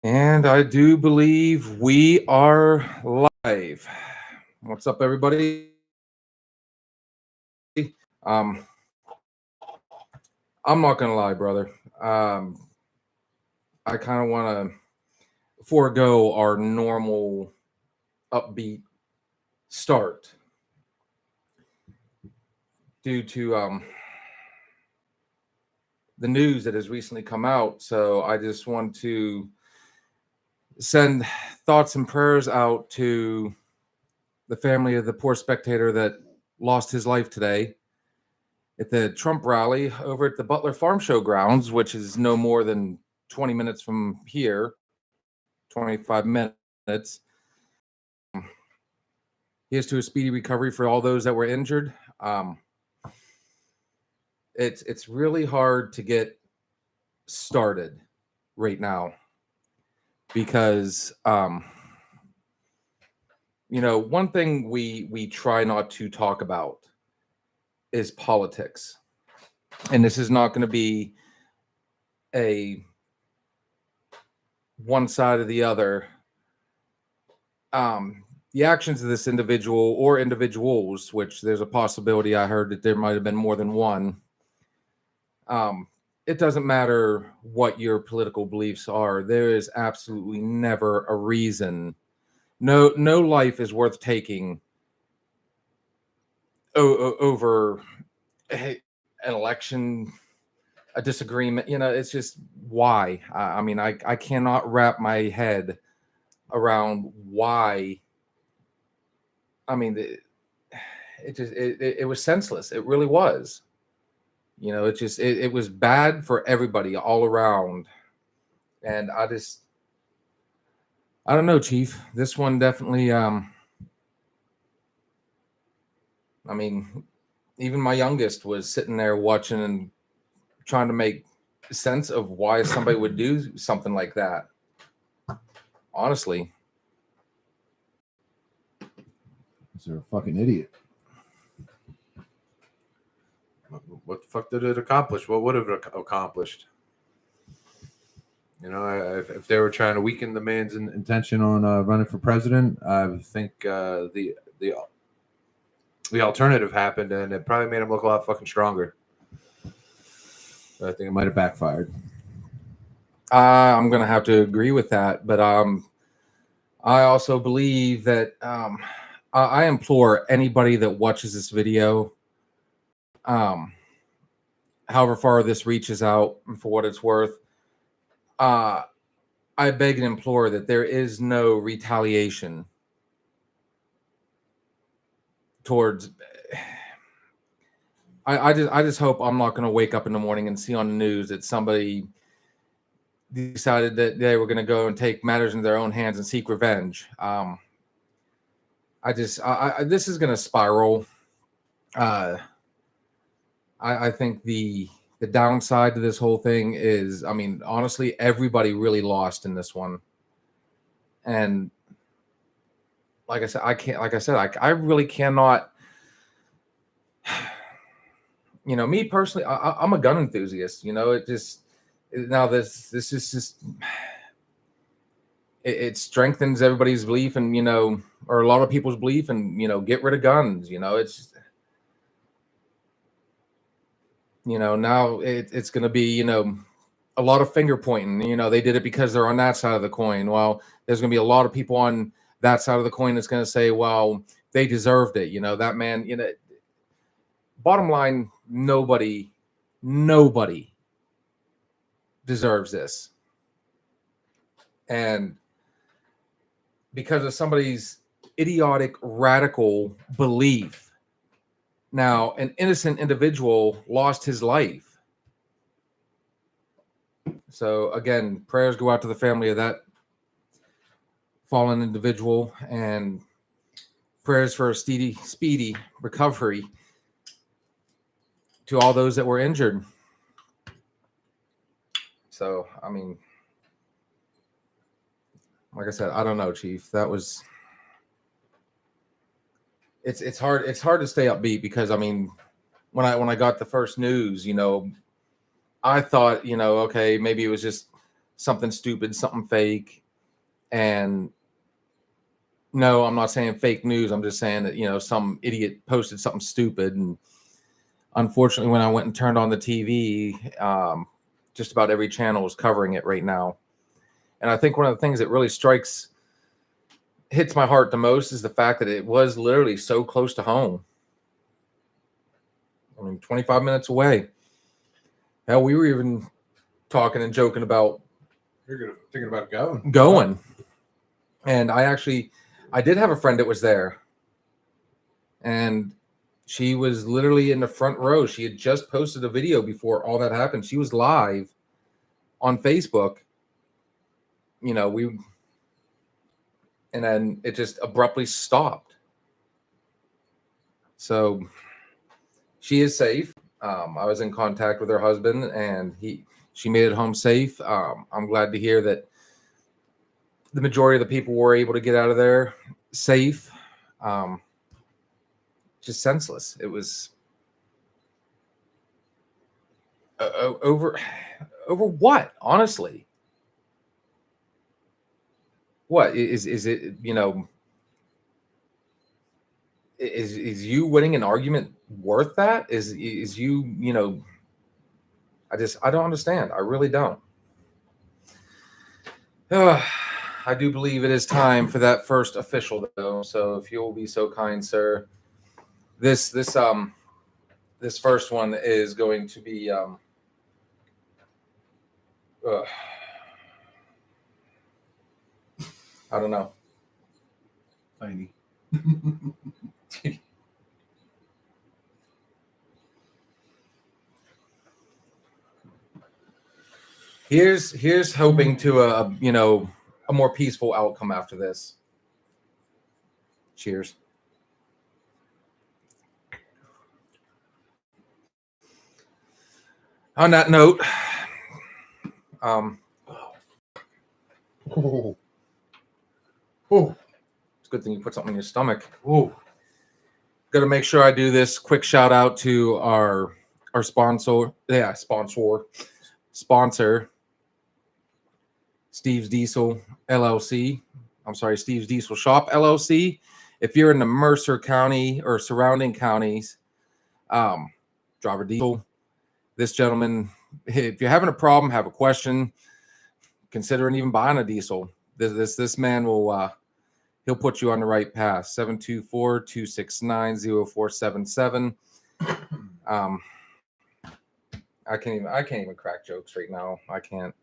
And I do believe we are live. What's up, everybody? I'm not gonna lie, brother. I kind of want to forego our normal upbeat start due to the news that has recently come out. So I just want to send thoughts and prayers out to the family of the poor spectator that lost his life today at the Trump rally over at the Butler Farm Show grounds, which is no more than 20 minutes from here, 25 minutes. Here's to a speedy recovery for all those that were injured. It's really hard to get started right now because one thing we try not to talk about is politics, and this is not going to be a one side or the other. The actions of this individual or individuals, which there's a possibility I heard that there might have been more than one. It doesn't matter what your political beliefs are. There is absolutely never a reason. No life is worth taking over an election, a disagreement. It's just why. I cannot wrap my head around why. It was senseless. It really was. It was bad for everybody all around. And I don't know, Chief. This one definitely even my youngest was sitting there watching and trying to make sense of why somebody would do something like that. Honestly. They're a fucking idiot. What the fuck did it accomplish? What would have it accomplished? If they were trying to weaken the man's intention on running for president, I think the alternative happened, and it probably made him look a lot fucking stronger. But I think it might have backfired. I'm gonna have to agree with that, but I also believe that I implore anybody that watches this video, however far this reaches out, for what it's worth, I beg and implore that there is no retaliation towards. I just hope I'm not going to wake up in the morning and see on the news that somebody decided that they were going to go and take matters in their own hands and seek revenge. This is going to spiral. I think the downside to this whole thing is, honestly, everybody really lost in this one. And like I said, I really cannot. Me personally, I'm a gun enthusiast. This is just it strengthens everybody's belief, and or a lot of people's belief, and get rid of guns. It's now it's going to be a lot of finger pointing. They did it because they're on that side of the coin. Well, there's going to be a lot of people on that side of the coin that's going to say, well, they deserved it. That man. Bottom line, nobody deserves this. And because of somebody's idiotic, radical belief, now an innocent individual lost his life. So again, prayers go out to the family of that fallen individual, and prayers for a speedy recovery to all those that were injured. So, like I said, I don't know, Chief. That was it's hard to stay upbeat because when I got the first news, I thought, okay, maybe it was just something stupid, something fake. And no, I'm not saying fake news. I'm just saying that, some idiot posted something stupid. And unfortunately, when I went and turned on the TV, just about every channel was covering it right now. And I think one of the things that really hits my heart the most is the fact that it was literally so close to home. I mean, 25 minutes away. Hell, we were even talking and joking about Thinking about going. going. And I did have a friend that was there. And she was literally in the front row. She had just posted a video before all that happened. She was live on Facebook. And then it just abruptly stopped. So she is safe. I was in contact with her husband, and she made it home safe. I'm glad to hear that the majority of the people were able to get out of there safe. Just senseless. It was over what? Honestly, what is it? Is you winning an argument worth that? Is you? I don't understand. I really don't. I do believe it is time for that first official, though. So if you'll be so kind, sir, this first one is going to be I don't know. Tiny. Here's hoping to a more peaceful outcome after this. Cheers. On that note, Oh. it's a good thing you put something in your stomach. Oh. Got to make sure I do this quick shout out to our sponsor. Yeah, sponsor. Steve's Diesel LLC. I'm sorry, Steve's Diesel Shop LLC. If you're in the Mercer County or surrounding counties, driver diesel. This gentleman, if you're having a problem, have a question, considering even buying a diesel, this man will he'll put you on the right path. 724-269-0477. I can't even crack jokes right now. I can't.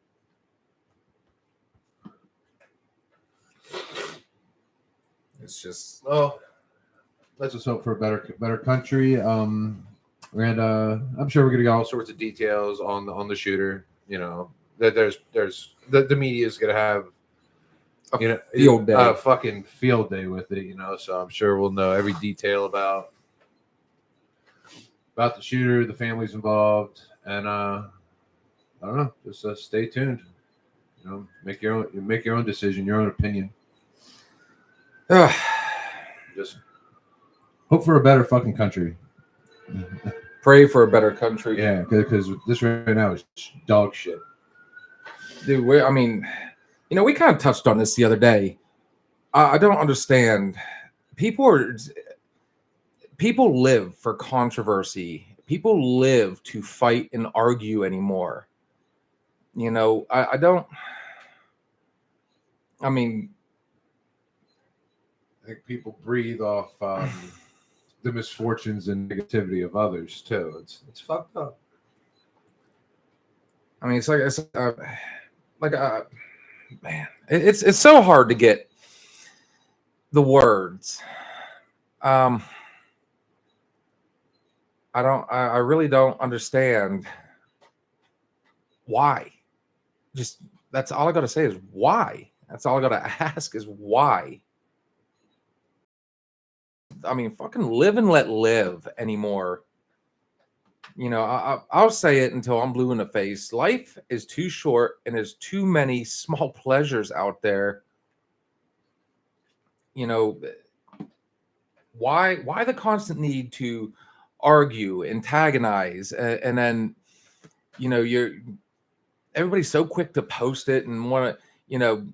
It's just, well, let's just hope for a better country. And I'm sure we're gonna get all All sorts of details on the shooter. That there's the media is gonna have field day. a fucking field day with it. So I'm sure we'll know every detail about the shooter, the families involved, and I don't know. Just stay tuned. Make your own decision, your own opinion. Just hope for a better fucking country. Pray for a better country. Yeah, because this right now is dog shit. Dude, we kind of touched on this the other day. I don't understand. People live for controversy. People live to fight and argue anymore. I don't. I think people breathe off the misfortunes and negativity of others too. It's fucked up. It's man, it's so hard to get the words. I really don't understand why. That's all I got to say is why. That's all I got to ask is why. Fucking live and let live anymore. I'll say it until I'm blue in the face. Life is too short and there's too many small pleasures out there. Why the constant need to argue, antagonize, and then, everybody's so quick to post it and want to,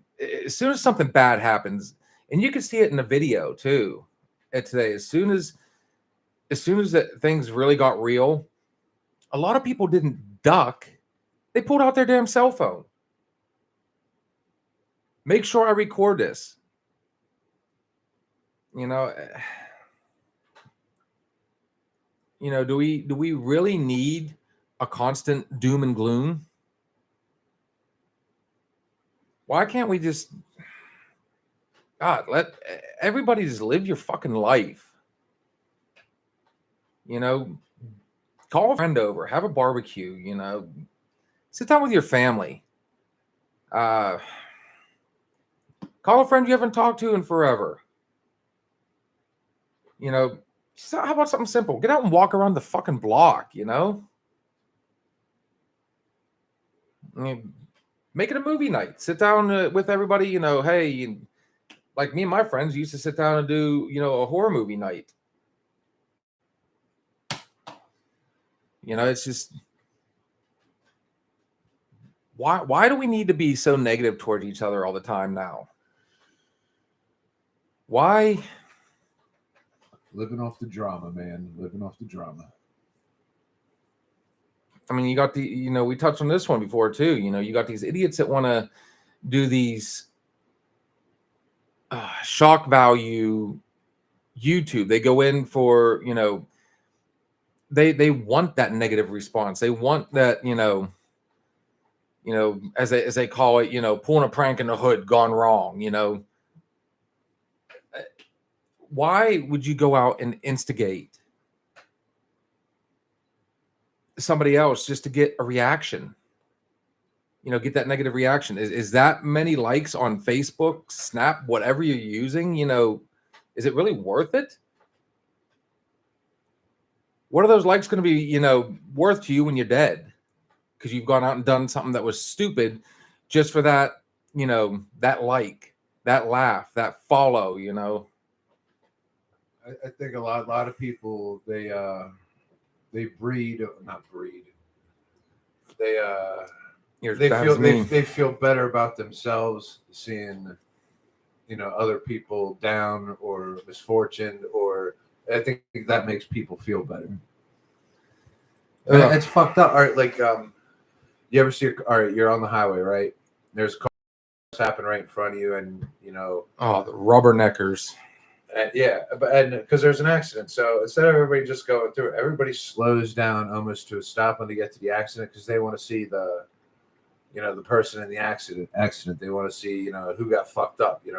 as soon as something bad happens, and you can see it in the video too. At today, as soon as that things really got real, a lot of people didn't duck; they pulled out their damn cell phone. Make sure I record this. Do we really need a constant doom and gloom? Why can't we just, God, let everybody just live your fucking life? Call a friend over, have a barbecue, sit down with your family. Call a friend you haven't talked to in forever. How about something simple? Get out and walk around the fucking block, I mean, make it a movie night. Sit down with everybody, hey, like me and my friends used to sit down and do, a horror movie night. It's just, why do we need to be so negative towards each other all the time now? Why? Living off the drama, man. Living off the drama. I mean, you got we touched on this one before too. You got these idiots that want to do these shock value YouTube. They go in for, they want that negative response. They want that, as they call it, pulling a prank in the hood gone wrong. Why would you go out and instigate somebody else just to get a reaction? Get that negative reaction. Is that many likes on Facebook, Snap, whatever you're using? Is it really worth it? What are those likes going to be, worth to you when you're dead? Because you've gone out and done something that was stupid just for that, that like, that laugh, that follow, I think a lot of people they not breed. They feel better about themselves seeing other people down or misfortune, or I think that makes people feel better. It's fucked up. All right, like you ever see all right, you're on the highway, right? There's cars happen right in front of you, and the rubberneckers. And because there's an accident, so instead of everybody just going through it, everybody slows down almost to a stop when they get to the accident because they want to see the person in the accident. They want to see who got fucked up, and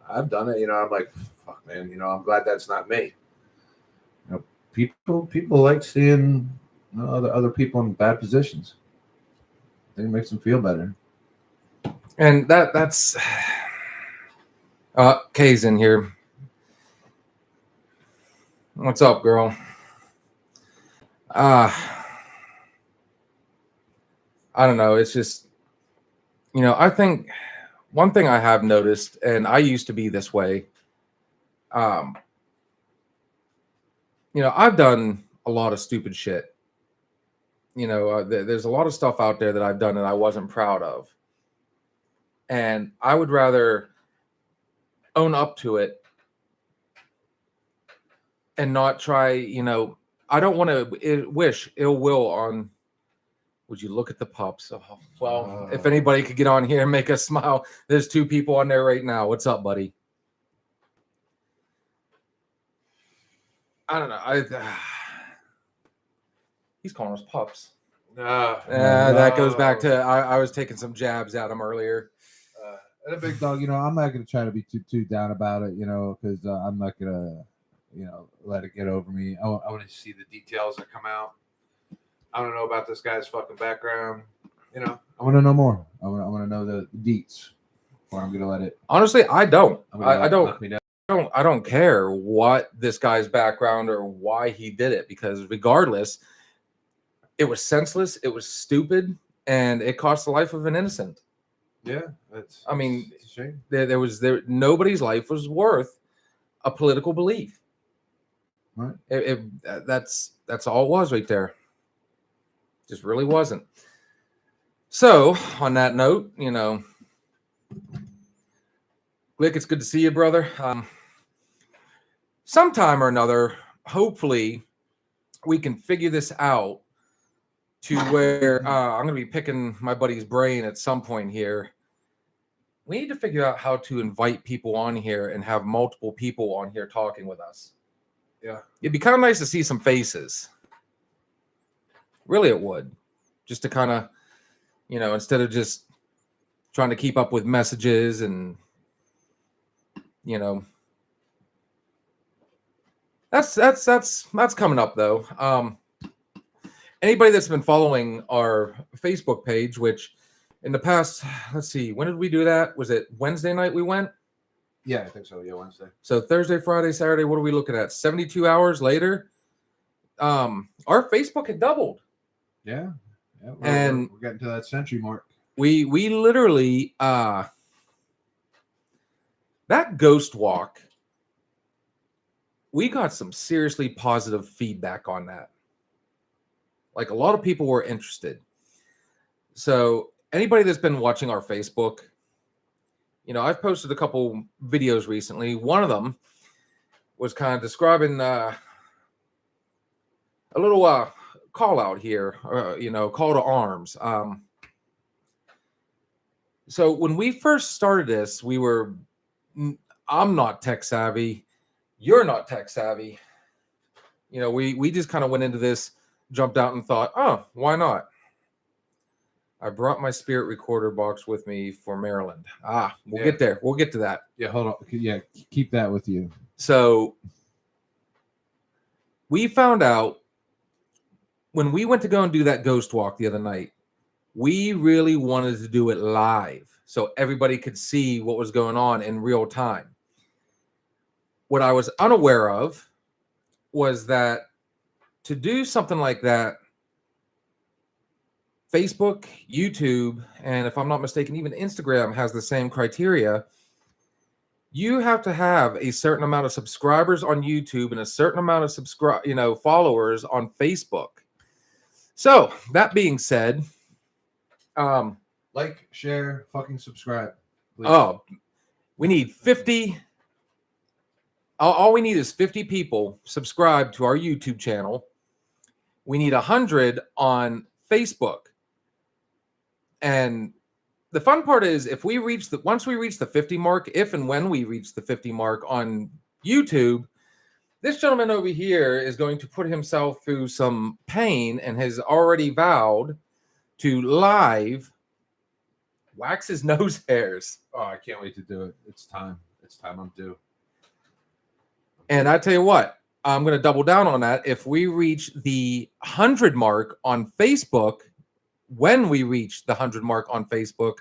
I've done it. I'm like, fuck, man. I'm glad that's not me. People like seeing other people in bad positions. I think it makes them feel better. And that's Kay's in here. What's up, girl? I don't know. It's just, I think one thing I have noticed, and I used to be this way. I've done a lot of stupid shit. There's a lot of stuff out there that I've done that I wasn't proud of. And I would rather own up to it and not try, I don't want to wish ill will on. Would you look at the pups? Oh, well, if anybody could get on here and make us smile, there's two people on there right now. What's up, buddy? I don't know. He's calling us pups. That goes back to I was taking some jabs at him earlier. And a big dog, I'm not going to try to be too down about it, because I'm not going to, let it get over me. I want to see the details that come out. I want to know about this guy's fucking background. I want to know more. I want to know the deets before I'm going to let it. Honestly, I don't. I don't. Knock me down. I don't care what this guy's background or why he did it, because regardless, it was senseless, it was stupid, and it cost the life of an innocent. Yeah, it's a shame. Nobody's life was worth a political belief. Right. That's all it was right there. Just really wasn't. So, on that note, Glick, it's good to see you, brother. Sometime or another, hopefully, we can figure this out to where I'm going to be picking my buddy's brain at some point here. We need to figure out how to invite people on here and have multiple people on here talking with us. Yeah. It'd be kind of nice to see some faces. Really, it would. Just to kind of, instead of just trying to keep up with messages and, that's coming up though. Anybody that's been following our Facebook page, which in the past, let's see, when did we do that? Was it Wednesday night we went? Yeah, I think so. Yeah, Wednesday. So Thursday, Friday, Saturday, what are we looking at? 72 hours later, our Facebook had doubled. Yeah. And we're getting to that century mark. We literally that ghost walk, we got some seriously positive feedback on that. Like a lot of people were interested. So anybody that's been watching our Facebook, I've posted a couple videos recently. One of them was kind of describing a little call out here, call to arms. So when we first started this, I'm not tech savvy. You're not tech savvy. We just kind of went into this, jumped out and thought, oh, why not? I brought my spirit recorder box with me for Maryland. We'll get there. We'll get to that. Yeah, hold on. Yeah, keep that with you. So we found out when we went to go and do that ghost walk the other night, we really wanted to do it live so everybody could see what was going on in real time. What I was unaware of was that to do something like that, Facebook, YouTube, and if I'm not mistaken, even Instagram has the same criteria. You have to have a certain amount of subscribers on YouTube and a certain amount of followers on Facebook. So that being said, like, share, fucking subscribe. Please. Oh, we need 50. All we need is 50 people subscribe to our YouTube channel. We need 100 on Facebook. And the fun part is once we reach the 50 mark, if and when we reach the 50 mark on YouTube, this gentleman over here is going to put himself through some pain and has already vowed to live wax his nose hairs. Oh, I can't wait to do it. It's time. I'm due. And I tell you what, I'm going to double down on that. If we reach the 100 mark on Facebook, when we reach the 100 mark on Facebook,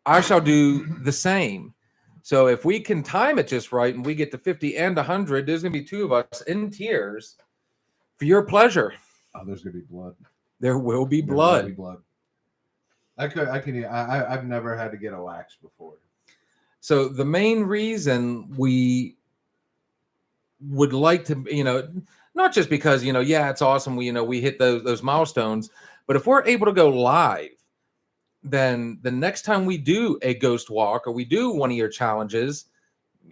I shall do the same. So if we can time it just right and we get to 50 and 100, there's going to be two of us in tears for your pleasure. Oh, there's going to be blood. There will be blood. There will be blood. I've never had to get a wax before. So the main reason we would like to, not just because, it's awesome. We hit those milestones, but if we're able to go live, then the next time we do a ghost walk or we do one of your challenges,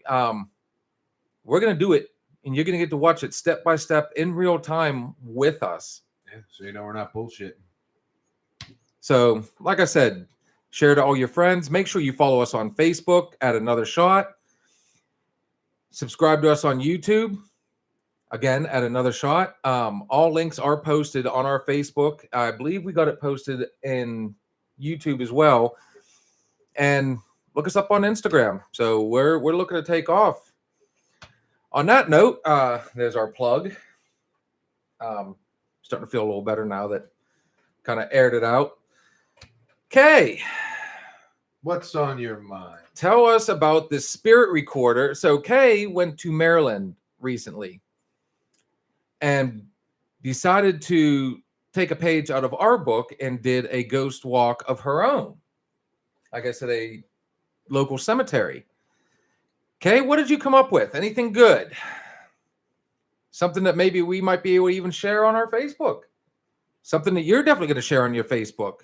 we're going to do it and you're going to get to watch it step by step in real time with us. Yeah, so we're not bullshitting. So, like I said, share to all your friends. Make sure you follow us on Facebook at Another Shot. Subscribe to us on YouTube. Again, at Another Shot. All links are posted on our Facebook. I believe we got it posted in YouTube as well. And look us up on Instagram. So we're looking to take off. On that note, there's our plug. Starting to feel a little better now that kind of aired it out. Okay. What's on your mind? Tell us about this spirit recorder. So Kay went to Maryland recently and decided to take a page out of our book and did a ghost walk of her own, I guess at a local cemetery. Kay, what did you come up with? Anything good? Something that maybe we might be able to even share on our Facebook. Something that you're definitely going to share on your Facebook.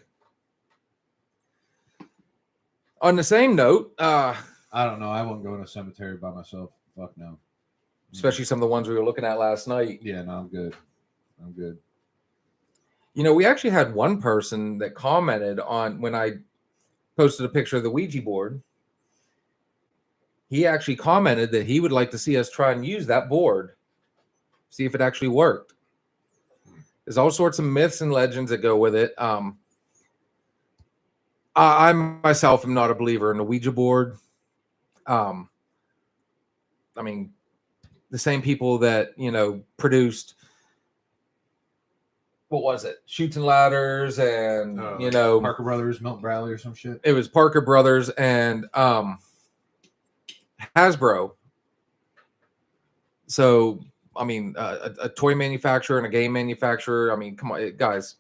On the same note, I don't know. I won't go in a cemetery by myself. Fuck no. especially some of the ones we were looking at last night. Yeah, no, I'm good. I'm good. You know, we actually had one person that commented on when I posted a picture of the Ouija board. He actually commented that he would like to see us try and use that board, see if it actually worked. There's all sorts of myths and legends that go with it. I myself am not a believer in the Ouija board. I mean, the same people that, you know, produced, what was it? Chutes and Ladders and, you know, Parker Brothers, Milton Bradley, or some shit. it was Parker Brothers and Hasbro. So, I mean, a toy manufacturer and a game manufacturer. I mean, come on, guys.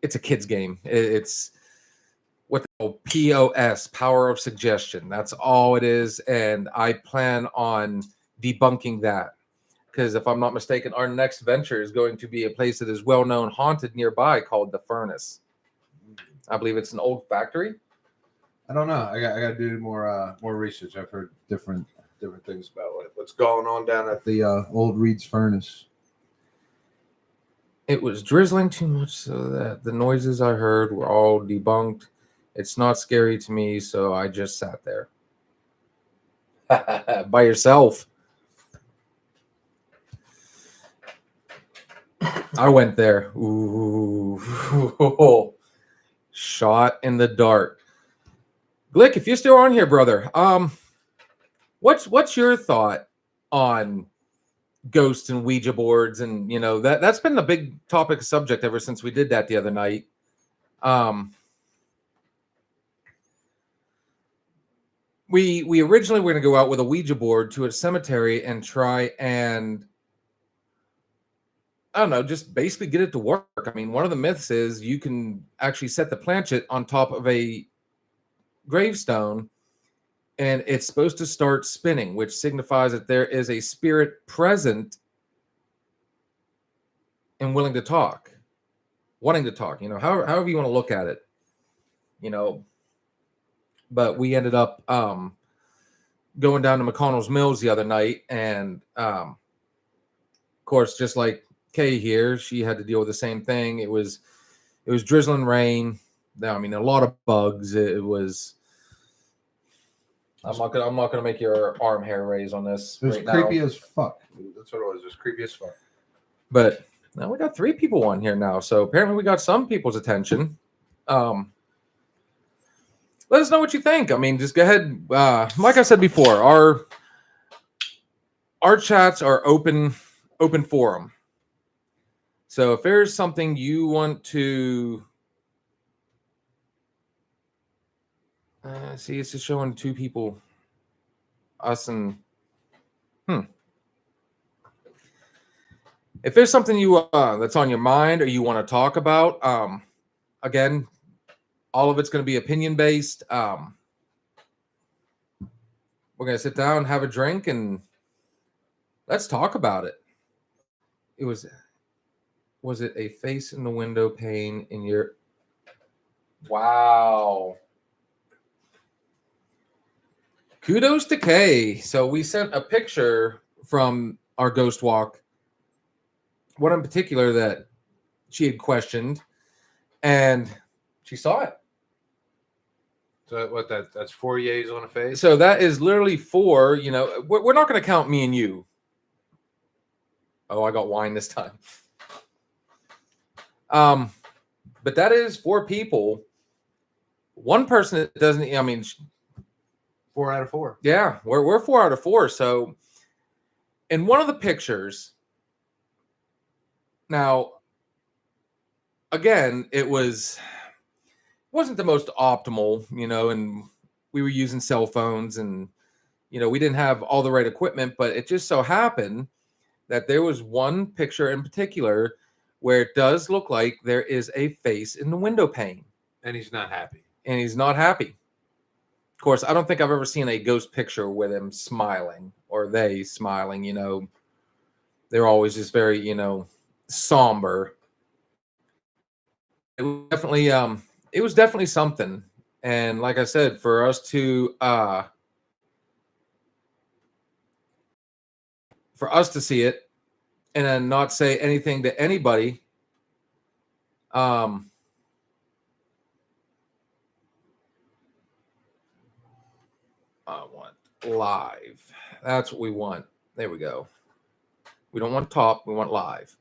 It's a kid's game. It's what they call POS, power of suggestion. That's all it is. And I plan on debunking that. Because if I'm not mistaken, our next venture is going to be a place that is well known, haunted nearby, called the Furnace. I believe it's an old factory. I don't know. I got to do more research. I've heard different things about what's going on down at the old Reed's Furnace. It was drizzling too much so that the noises I heard were all debunked. It's not scary to me, so I just sat there. By yourself. I went there. Ooh. Shot in the dark. Glick, if you're still on here, brother, what's your thought on ghosts and Ouija boards? And you know that's been the big topic subject ever since we did that the other night. We originally were going to go out with a Ouija board to a cemetery and try and, I don't know, just basically get it to work. I mean, one of the myths is you can actually set the planchet on top of a gravestone and it's supposed to start spinning, which signifies that there is a spirit present and willing to talk, wanting to talk, you know, however you want to look at it, you know. But we ended up going down to McConnell's Mills the other night, and of course, just like Kay here, she had to deal with the same thing. It was drizzling rain. I mean, a lot of bugs. It was. I'm not gonna make your arm hair raise on this. It was right creepy now. as fuck. That's what it was. It was creepy as fuck. But now we got 3 people on here now, so apparently we got some people's attention. Let us know what you think. I mean, just go ahead. Like I said before, our chats are open forum. So if there's something you want to see, it's just showing 2 people, us and If there's something you that's on your mind or you want to talk about, again, all of it's going to be opinion based. We're going to sit down, have a drink, and let's talk about it. Was it a face in the window pane in your? Wow. Kudos to Kay. So we sent a picture from our ghost walk, one in particular that she had questioned, and she saw it. So what? That's 4 yays on a face. So that is literally 4. You know, we're not going to count me and you. Oh, I got wine this time. But that is 4 people. One person that doesn't. I mean, 4 out of 4. yeah, we're 4 out of 4. So, in one of the pictures, now, again, it wasn't the most optimal, you know, and we were using cell phones, and you know, we didn't have all the right equipment, but it just so happened that there was one picture in particular where it does look like there is a face in the window pane, And he's not happy. and he's not happy. Of course, I don't think I've ever seen a ghost picture with him smiling or they smiling, you know. They're always just very, you know, somber. It was definitely something. And like I said, for us to see it and then not say anything to anybody, I want live. That's what we want. There we go. We don't want top, we want live.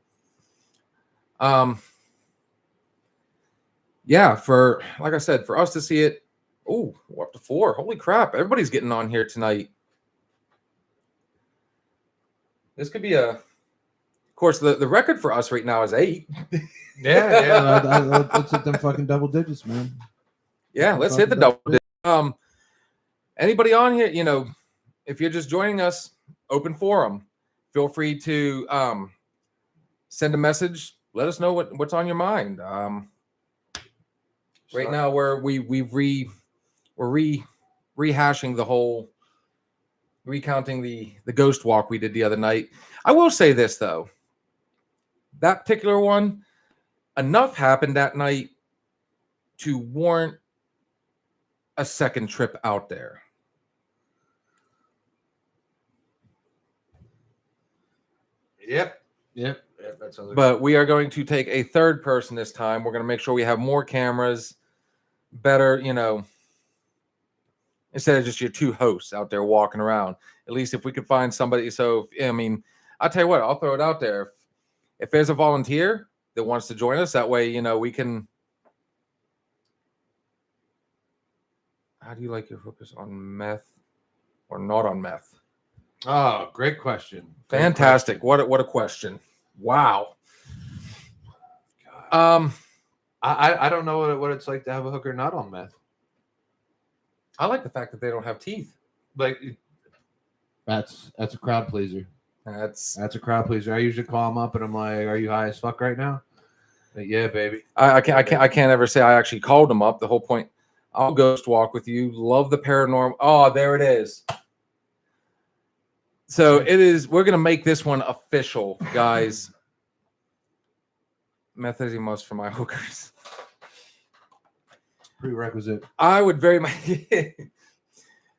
Yeah, for like I said, for us to see it. Oh, we're up to 4. Holy crap. Everybody's getting on here tonight. This could be of course, the record for us right now is 8. Let's hit them fucking double digits, man. Yeah, let's hit the double digits. Anybody on here, you know, if you're just joining us, open forum. Feel free to send a message. Let us know what's on your mind. Right now, we're rehashing the whole, recounting the ghost walk we did the other night. I will say this though, that particular one, enough happened that night to warrant a second trip out there. Yep. That sounds like But we are going to take a third person this time. We're going to make sure we have more cameras, better, you know, instead of just your 2 hosts out there walking around. At least if we could find somebody. So, I mean, I'll tell you what, I'll throw it out there. If there's a volunteer that wants to join us, that way, you know, we can. How do you like your focus on meth or not on meth? Oh, great question. Fantastic. What a question. Wow. I don't know what it's like to have a hooker not on meth. I like the fact that they don't have teeth. Like that's a crowd pleaser. That's a crowd pleaser. I usually call them up and I'm like, "Are you high as fuck right now?" Like, yeah, baby. I can't ever say I actually called them up. The whole point, I'll ghost walk with you. Love the paranormal. Oh, there it is. So it is. We're gonna make this one official, guys. Meth is the most for my hookers. Prerequisite. I would very much.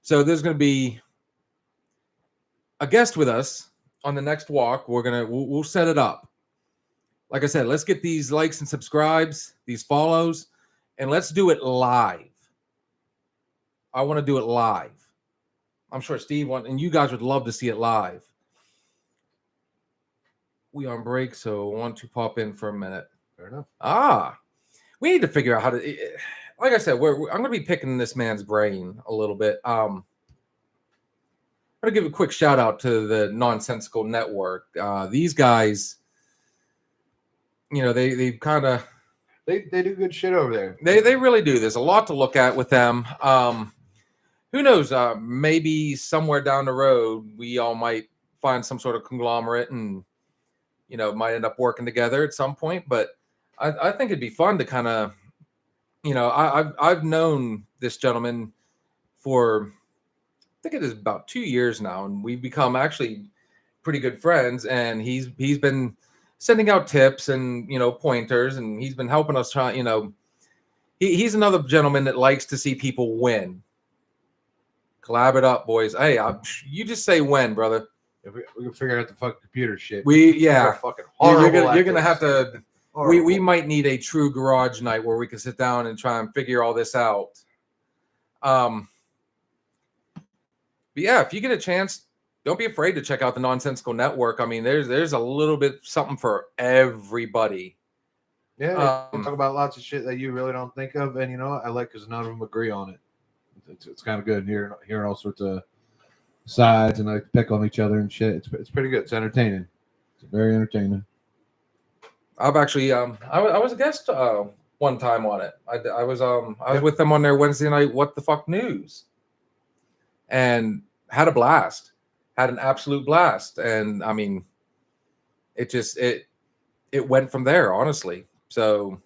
So there's gonna be a guest with us on the next walk. We'll set it up. Like I said, let's get these likes and subscribes, these follows, and let's do it live. I want to do it live. I'm sure Steve and you guys would love to see it live. We on break, so I want to pop in for a minute. Fair enough. We need to figure out how to. Like I said, I'm going to be picking this man's brain a little bit. I'm going to give a quick shout out to the Nonsensical Network. These guys, you know, they kind of they do good shit over there. They really do. There's a lot to look at with them. Who knows? Maybe somewhere down the road, we all might find some sort of conglomerate and, you know, might end up working together at some point. But I think it'd be fun to kind of, you know, I've known this gentleman for, I think it is about 2 years now, and we've become actually pretty good friends. And he's been sending out tips and, you know, pointers, and he's been helping us try, you know, he's another gentleman that likes to see people win. Collab it up, boys. Hey, you just say when, brother. If we can figure out the fucking computer shit. You're Fucking gonna have to. We might need a true garage night where we can sit down and try and figure all this out. But yeah, if you get a chance, don't be afraid to check out the Nonsensical Network. I mean, there's a little bit something for everybody. Yeah, they talk about lots of shit that you really don't think of, and you know what? I like because none of them agree on it. It's kind of good hearing all sorts of sides and like pick on each other and shit. It's pretty good. It's entertaining. It's very entertaining. I've actually I was a guest one time on it. I was with them on their Wednesday night What the Fuck News, and had a blast. Had an absolute blast, and I mean, it went from there, honestly. So.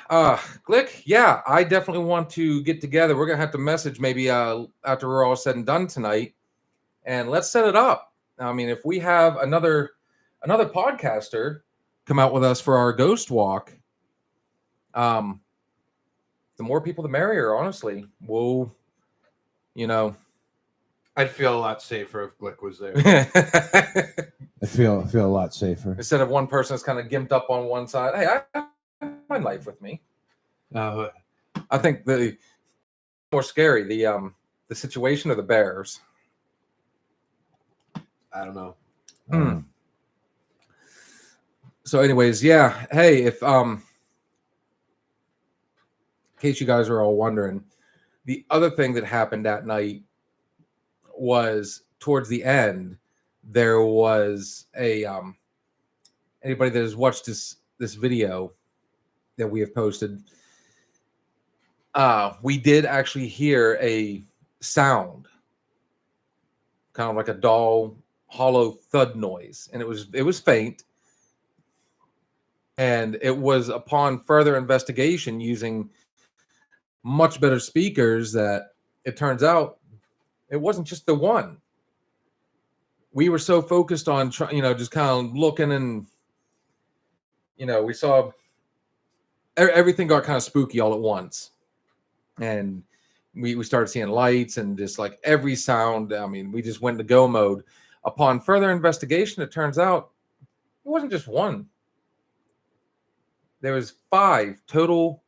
Glick, yeah, I definitely want to get together. We're gonna have to message maybe after we're all said and done tonight, and let's set it up. I mean, if we have another podcaster come out with us for our ghost walk, the more people, the merrier. Honestly, we'll, you know, I'd feel a lot safer if Glick was there. I feel a lot safer. instead of one person that's kind of gimped up on one side. Hey, I have my knife with me. Uh, I think the more scary the situation of the Bears. I don't know. So, anyways, yeah. Hey, if in case you guys are all wondering, the other thing that happened that night was towards the end, there was a anybody that has watched this video that we have posted, we did actually hear a sound, kind of like a dull, hollow thud noise, and it was faint. And it was upon further investigation using much better speakers that it turns out it wasn't just the one. We were so focused on just kind of looking, and we saw everything got kind of spooky all at once, and we started seeing lights and just like every sound. I mean, we just went into go mode. Upon further investigation, it turns out it wasn't just one. There was 5 total.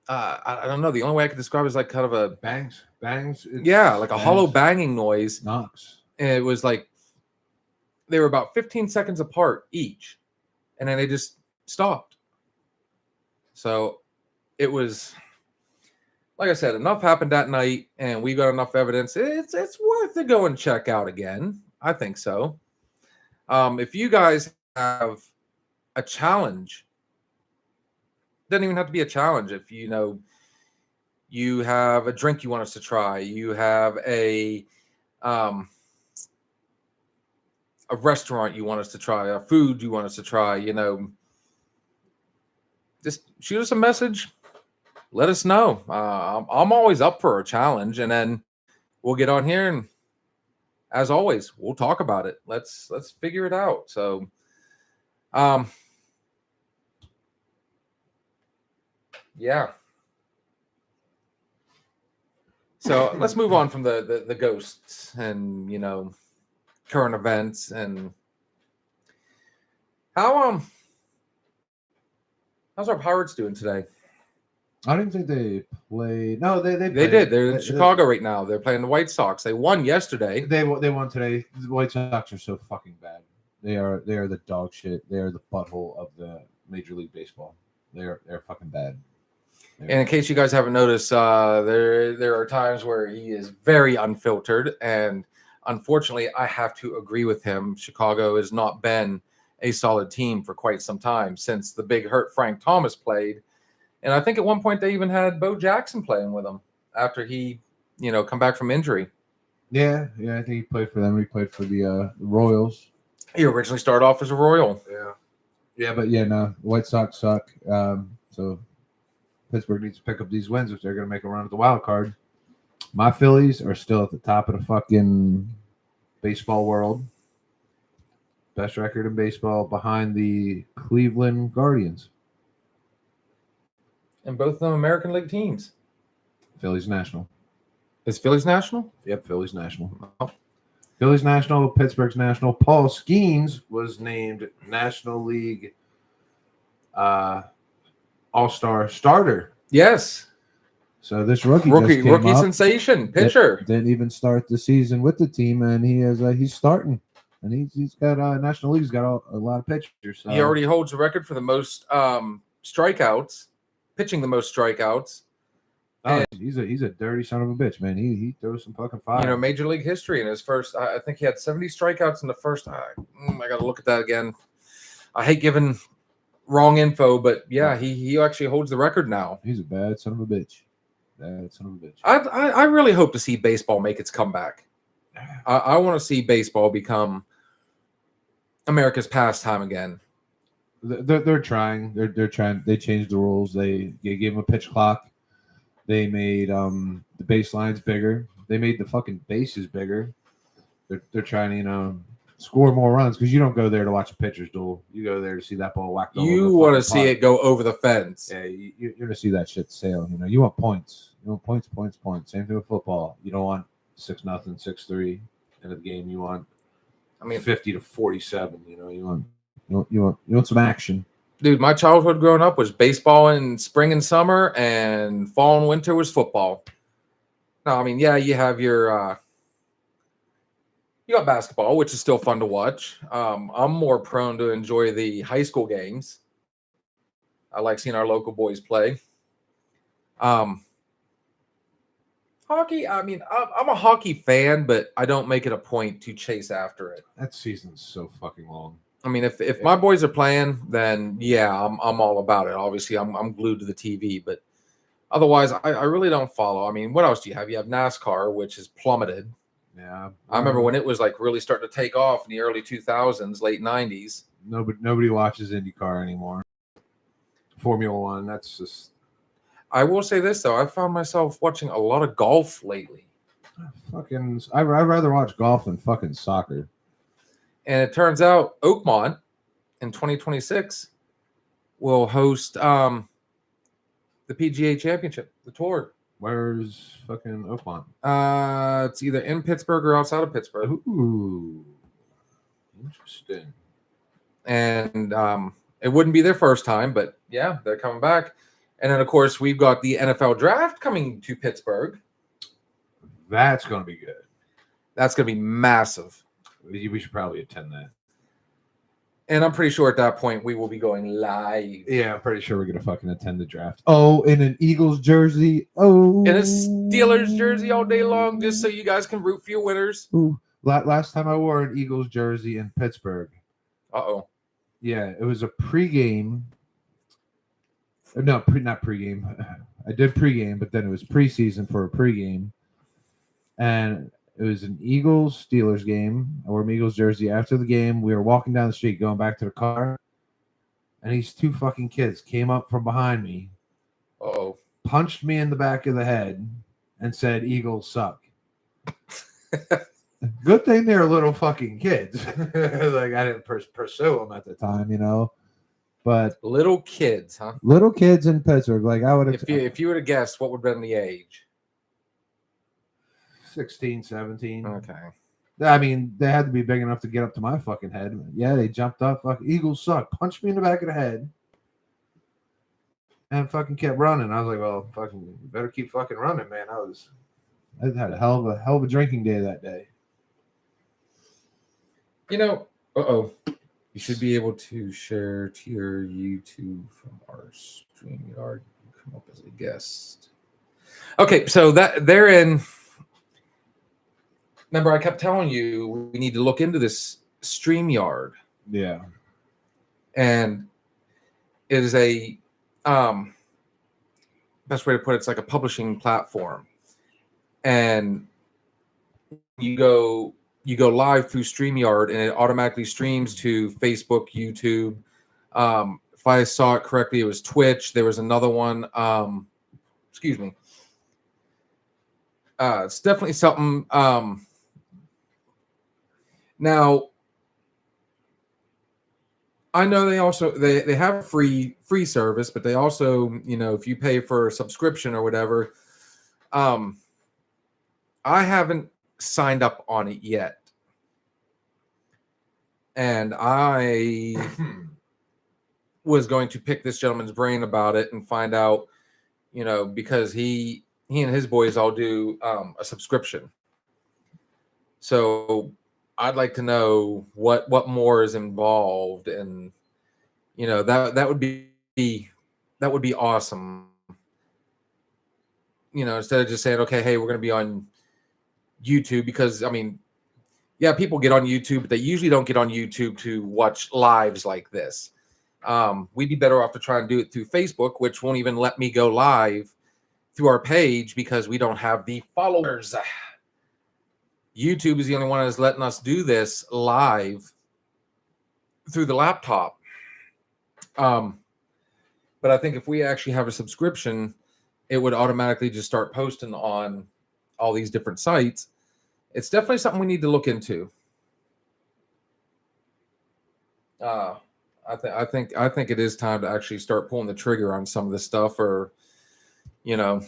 I don't know. The only way I could describe it is like kind of a Bangs. like a bangs. hollow banging noise. Knocks. And it was like they were about 15 seconds apart each, and then they just stopped. So it was, like I said, enough happened that night, and we got enough evidence. It's worth to go and check out again. I think so. If you guys have a challenge, doesn't even have to be a challenge. If you have a drink you want us to try, you have a restaurant you want us to try, a food you want us to try, just shoot us a message. Let us know. I'm always up for a challenge, and then we'll get on here, and as always, we'll talk about it. Let's figure it out. So, yeah. So let's move on from the ghosts and current events. And how's our Pirates doing today? I didn't think they played. No, they They did. They're in Chicago right now. They're playing the White Sox. They won yesterday. They won today. The White Sox are so fucking bad. They are the dog shit. They are the butthole of the Major League Baseball. They're fucking bad. And in case you guys haven't noticed, there are times where he is very unfiltered, and unfortunately, I have to agree with him. Chicago has not been a solid team for quite some time since the big hurt Frank Thomas played, and I think at one point they even had Bo Jackson playing with him after he, come back from injury. Yeah, I think he played for them. He played for the Royals. He originally started off as a Royal. But no, White Sox suck. So Pittsburgh needs to pick up these wins if they're going to make a run at the wild card. My Phillies are still at the top of the fucking baseball world. Best record in baseball behind the Cleveland Guardians. And both of them American League teams. Phillies National. Is Phillies National? Yep, Phillies National. Oh. Phillies National, Pittsburgh's National. Paul Skeens was named National League All-Star starter. Yes. So this rookie sensation pitcher didn't even start the season with the team, and he's starting, and he's got National League's got a lot of pitchers. So. He already holds the record for the most strikeouts, pitching the most strikeouts. Oh, he's a dirty son of a bitch, man. He throws some fucking fire. Major League history in his first. I think he had 70 strikeouts in the first. I got to look at that again. I hate giving wrong info, but yeah, he actually holds the record now. He's a bad son of a bitch. I really hope to see baseball make its comeback. I want to see baseball become America's pastime again. They're trying. They're trying. They changed the rules. They gave him a pitch clock. They made the baselines bigger. They made the fucking bases bigger. They're trying to score more runs because you don't go there to watch a pitcher's duel. You go there to see that ball whacked over. You the want to fucking see puck. it go over the fence. Yeah, you're going to see that shit sail. You know, you want points. You want points, points, points. Same thing with football. You don't want 6-0, 6-3 end of the game. You want, I mean, 50-47. You know, you want some action. dude, my childhood growing up was baseball in spring and summer, and fall and winter was football. No, I mean, yeah, you have your you got basketball, which is still fun to watch. I'm more prone to enjoy the high school games. I like seeing our local boys play. Hockey, I mean, I'm a hockey fan, but I don't make it a point to chase after it. That season's so fucking long. I mean, if my boys are playing, then yeah, I'm all about it. Obviously, I'm glued to the TV, but otherwise, I really don't follow. I mean, what else do you have? You have NASCAR, which has plummeted. Yeah, I remember when it was like really starting to take off in the early 2000s, late 90s. nobody watches IndyCar anymore. Formula One, that's just I will say this though, I found myself watching a lot of golf lately, fucking. I'd rather watch golf than fucking soccer. and it turns out Oakmont in 2026 will host the PGA Championship, the tour. Where's fucking Oakmont? It's either in Pittsburgh or outside of Pittsburgh, Ooh, interesting. and it wouldn't be their first time, but yeah, they're coming back. And then of course we've got the NFL draft coming to Pittsburgh. That's gonna be good. That's going to be massive. We should probably attend that. And I'm pretty sure at that point we will be going live. Yeah, I'm pretty sure we're gonna fucking attend the draft. Oh, in an Eagles jersey. Oh, In a Steelers jersey all day long, just so you guys can root for your winners. Ooh. Last time I wore an Eagles jersey in Pittsburgh. Uh-oh. Yeah, it was a pregame. No, not pregame. I did pregame, but then it was preseason for a pregame, and it was an Eagles Steelers game. I wore my Eagles jersey. After the game, we were walking down the street, going back to the car, and these two fucking kids came up from behind me, Uh-oh. punched me in the back of the head, and said, "Eagles suck." Good thing they're little fucking kids. Like I didn't pursue them at the time, you know. But Little kids, huh? little kids in Pittsburgh, like I would have If you were to guess, what would have been the age? 16, 17. Okay. I mean, they had to be big enough to get up to my fucking head. Yeah, they jumped up. Fuck, Eagles suck. Punched me in the back of the head. And fucking kept running. I was like, well, fucking you better keep fucking running, man. I had a hell of a drinking day that day. You know, uh-oh. You should be able to share to your YouTube from our StreamYard. Come up as a guest. Okay, so that they're in. Remember, I kept telling you we need to look into this StreamYard. Yeah. And it is a best way to put it, it's like a publishing platform. And you go live through StreamYard and it automatically streams to Facebook, YouTube. If I saw it correctly, it was Twitch. There was another one. Excuse me. It's definitely something. Now, I know they also they have free service, but they also, you know, if you pay for a subscription or whatever, I haven't signed up on it yet. And I was going to pick this gentleman's brain about it and find out, you know, because he and his boys all do a subscription. So I'd like to know what more is involved, and you know that would be awesome. You know, instead of just saying, okay, hey, we're going to be on YouTube, because I mean, yeah, people get on YouTube, but they usually don't get on YouTube to watch lives like this. We'd be better off to try and do it through Facebook, which won't even let me go live through our page because we don't have the followers. YouTube is the only one that's letting us do this live through the laptop. But I think if we actually have a subscription, it would automatically just start posting on all these different sites. It's definitely something we need to look into. I think it is time to actually start pulling the trigger on some of this stuff, or you know.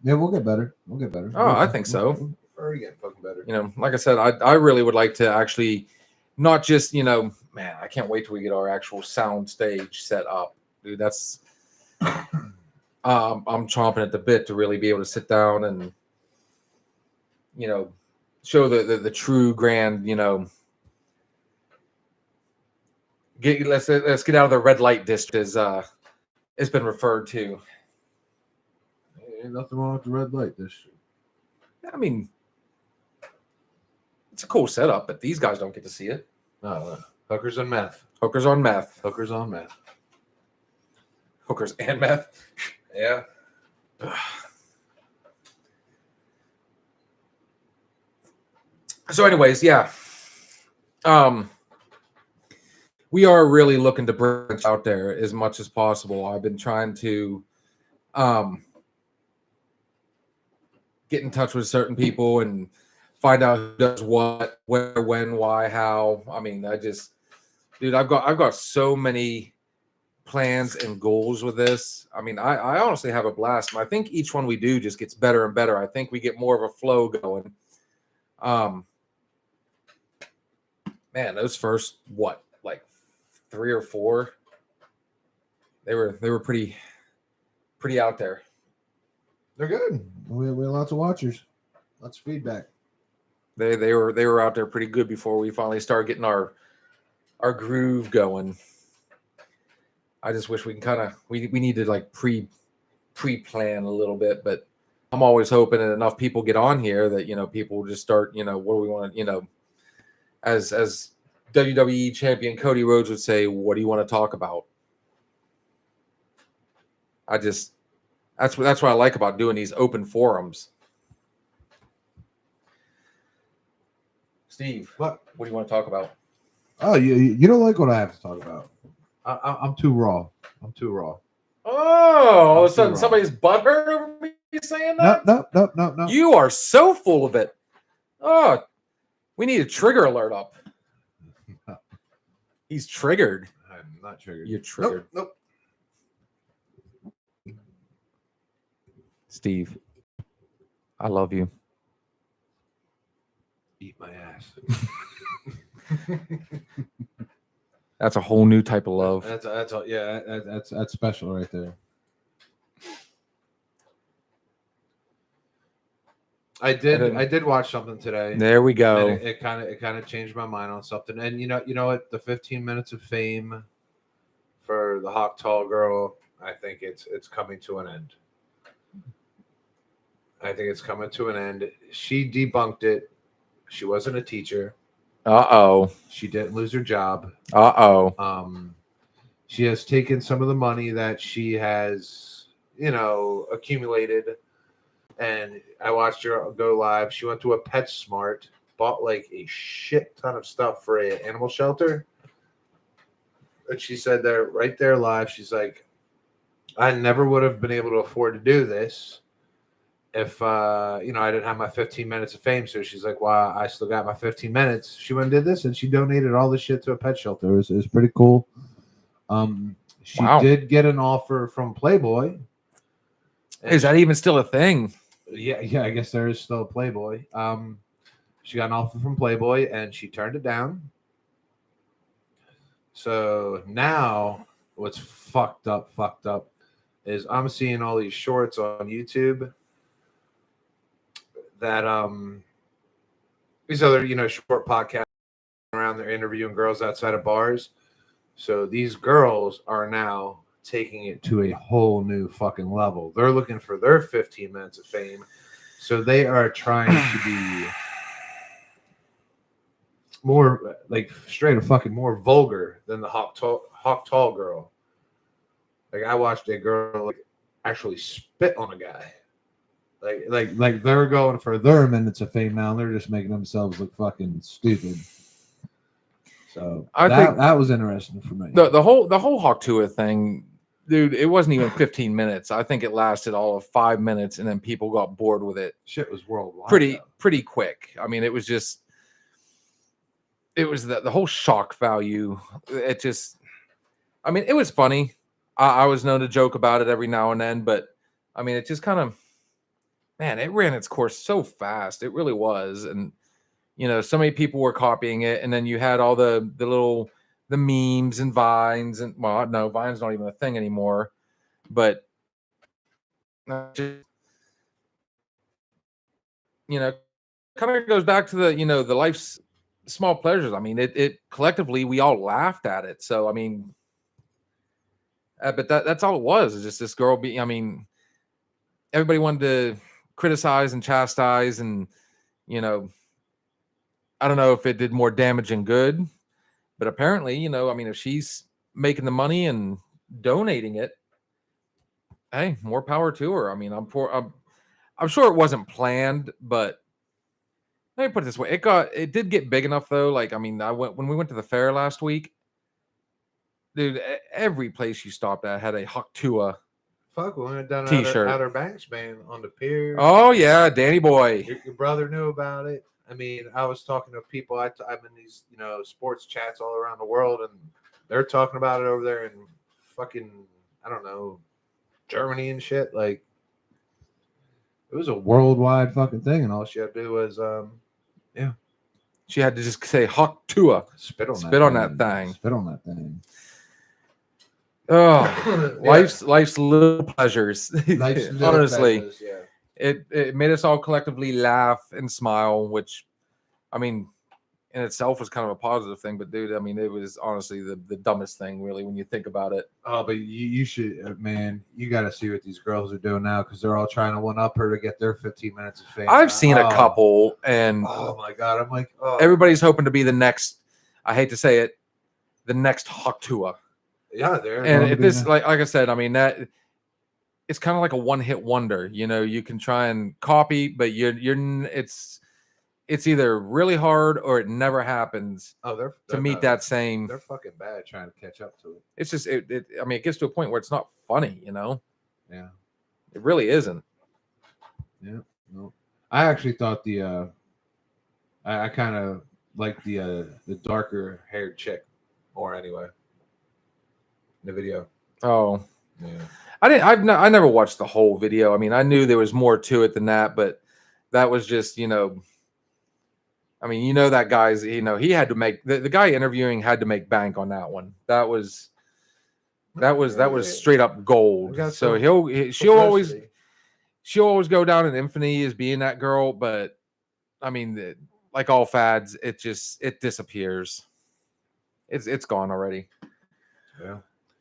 Yeah, we'll get better. We'll get better. Oh, I think so. We're already getting fucking better. You know, like I said, I really would like to actually not just, you know, man, I can't wait till we get our actual sound stage set up, dude. That's I'm chomping at the bit to really be able to sit down and, you know, show the true grand, you know, let's get out of the red light district, as it's been referred to. Ain't nothing wrong with the red light district. I mean, it's a cool setup, but these guys don't get to see it. No, hookers and meth. Hookers on meth. Hookers on meth. Hookers and meth. Yeah. So, anyways, yeah. We are really looking to branch out there as much as possible. I've been trying to get in touch with certain people and find out who does what, where, when, why, how. I mean, dude, I've got so many plans and goals with this. I mean, I honestly have a blast. And I think each one we do just gets better and better. I think we get more of a flow going. Man, those first like 3 or 4, they were pretty out there. They're good. We have lots of watchers, lots of feedback. They were out there pretty good before we finally started getting our groove going. I just wish we can kind of we need to like pre-plan a little bit, but I'm always hoping that enough people get on here that, you know, people will just start, you know, what do we want to, you know, as WWE champion Cody Rhodes would say, what do you want to talk about? That's what I like about doing these open forums. Steve, What do you want to talk about? Oh, you don't like what I have to talk about. I'm too raw. I'm too raw. Oh, all of a sudden Wrong. somebody's butthurt over me saying that? No. You are so full of it. Oh, we need a trigger alert up. He's triggered. I'm not triggered. You're triggered. Nope. Steve, I love you. Eat my ass. That's a whole new type of love. That's all. Yeah. That's special right there. I did watch something today. There we go. And it kind of changed my mind on something. And you know what? The 15 minutes of fame for the Hawk Tall girl, I think it's coming to an end. I think it's coming to an end. She debunked it. She wasn't a teacher. Uh-oh. She didn't lose her job. Uh-oh. She has taken some of the money that she has, you know, accumulated. And I watched her go live. She went to a PetSmart, bought like a shit ton of stuff for an animal shelter. And she said there, right there live, she's like, I never would have been able to afford to do this if, you know, I didn't have my 15 minutes of fame. So she's like, well, I still got my 15 minutes. She went and did this, and she donated all this shit to a pet shelter. It was pretty cool. She did get an offer from Playboy. Is that even still a thing? Yeah, I guess there is still a Playboy. She got an offer from Playboy, and she turned it down. So now what's fucked up is I'm seeing all these shorts on YouTube that these other, you know, short podcasts around, they're interviewing girls outside of bars. So these girls are now taking it to a whole new fucking level. They're looking for their 15 minutes of fame. So they are trying to be more like straight up fucking more vulgar than the Hawk Tall girl. Like I watched a girl like actually spit on a guy. Like they're going for their minutes of fame now, and they're just making themselves look fucking stupid. So I think that was interesting for me. The whole Hawk Tua thing, dude, it wasn't even 15 minutes. I think it lasted all of 5 minutes, and then people got bored with it Shit was worldwide. pretty quick. I mean, it was just it was the whole shock value. It just, I mean, it was funny. I was known to joke about it every now and then, but I mean, it just kind of, man, it ran its course so fast. It really was. And, you know, so many people were copying it. And then you had all the little, the memes and Vines. And, well, no, Vine's not even a thing anymore. But, just, you know, kind of goes back to the, you know, the life's small pleasures. I mean, it collectively, we all laughed at it. So, I mean, but that's all it was. Is just this girl being, I mean, everybody wanted to criticize and chastise, and, you know, I don't know if it did more damage than good, but apparently, you know, I mean, if she's making the money and donating it, hey, more power to her. I mean, I'm sure it wasn't planned, but let me put it this way: it did get big enough though. Like, I mean, when we went to the fair last week, dude. Every place you stopped at had a Haktua. Fuck, we went down T-shirt. Outer Banks, man, on the pier. Oh yeah, Danny boy. Your brother knew about it. I mean, I was talking to people. I'm in these, you know, sports chats all around the world, and they're talking about it over there in fucking, I don't know, Germany and shit. Like, It was a worldwide fucking thing, and all all she had to do was, She had to just say Haktua. spit on Spit on that thing. Spit on that thing. Oh, Yeah. life's little pleasures. Life's little Honestly, Pleasures, yeah. it made us all collectively laugh and smile, which, I mean, in itself was kind of a positive thing. But dude, I mean, it was honestly the dumbest thing, really, when you think about it. Oh, but you should, man. You got to see what these girls are doing now, because they're all trying to one up her to get their 15 minutes of fame. I've seen a Oh, couple, and Oh my god, I'm like, oh. everybody's hoping to be the next. I hate to say it, the next Haktua. Yeah, they're And Well, if this, yeah. like I said, I mean, that it's kind of like a one-hit wonder. You know, you can try and copy, but it's either really hard or it never happens they're to meet that same. They're fucking bad trying to catch up to it. It's just I mean, it gets to a point where it's not funny. You know, Yeah. it really isn't. Yeah. No. I actually thought I kind of like the darker haired chick More anyway. In the video. Oh, Yeah. I never watched the whole video. I mean, I knew there was more to it than that, but that was just, you know. I mean, you know, that guy's, you know, he had to make the guy interviewing had to make bank on that one. That was straight up We gold. got So some she'll always publicity. go down in infamy as being that girl. But I mean, like all fads, it disappears. It's gone already Yeah.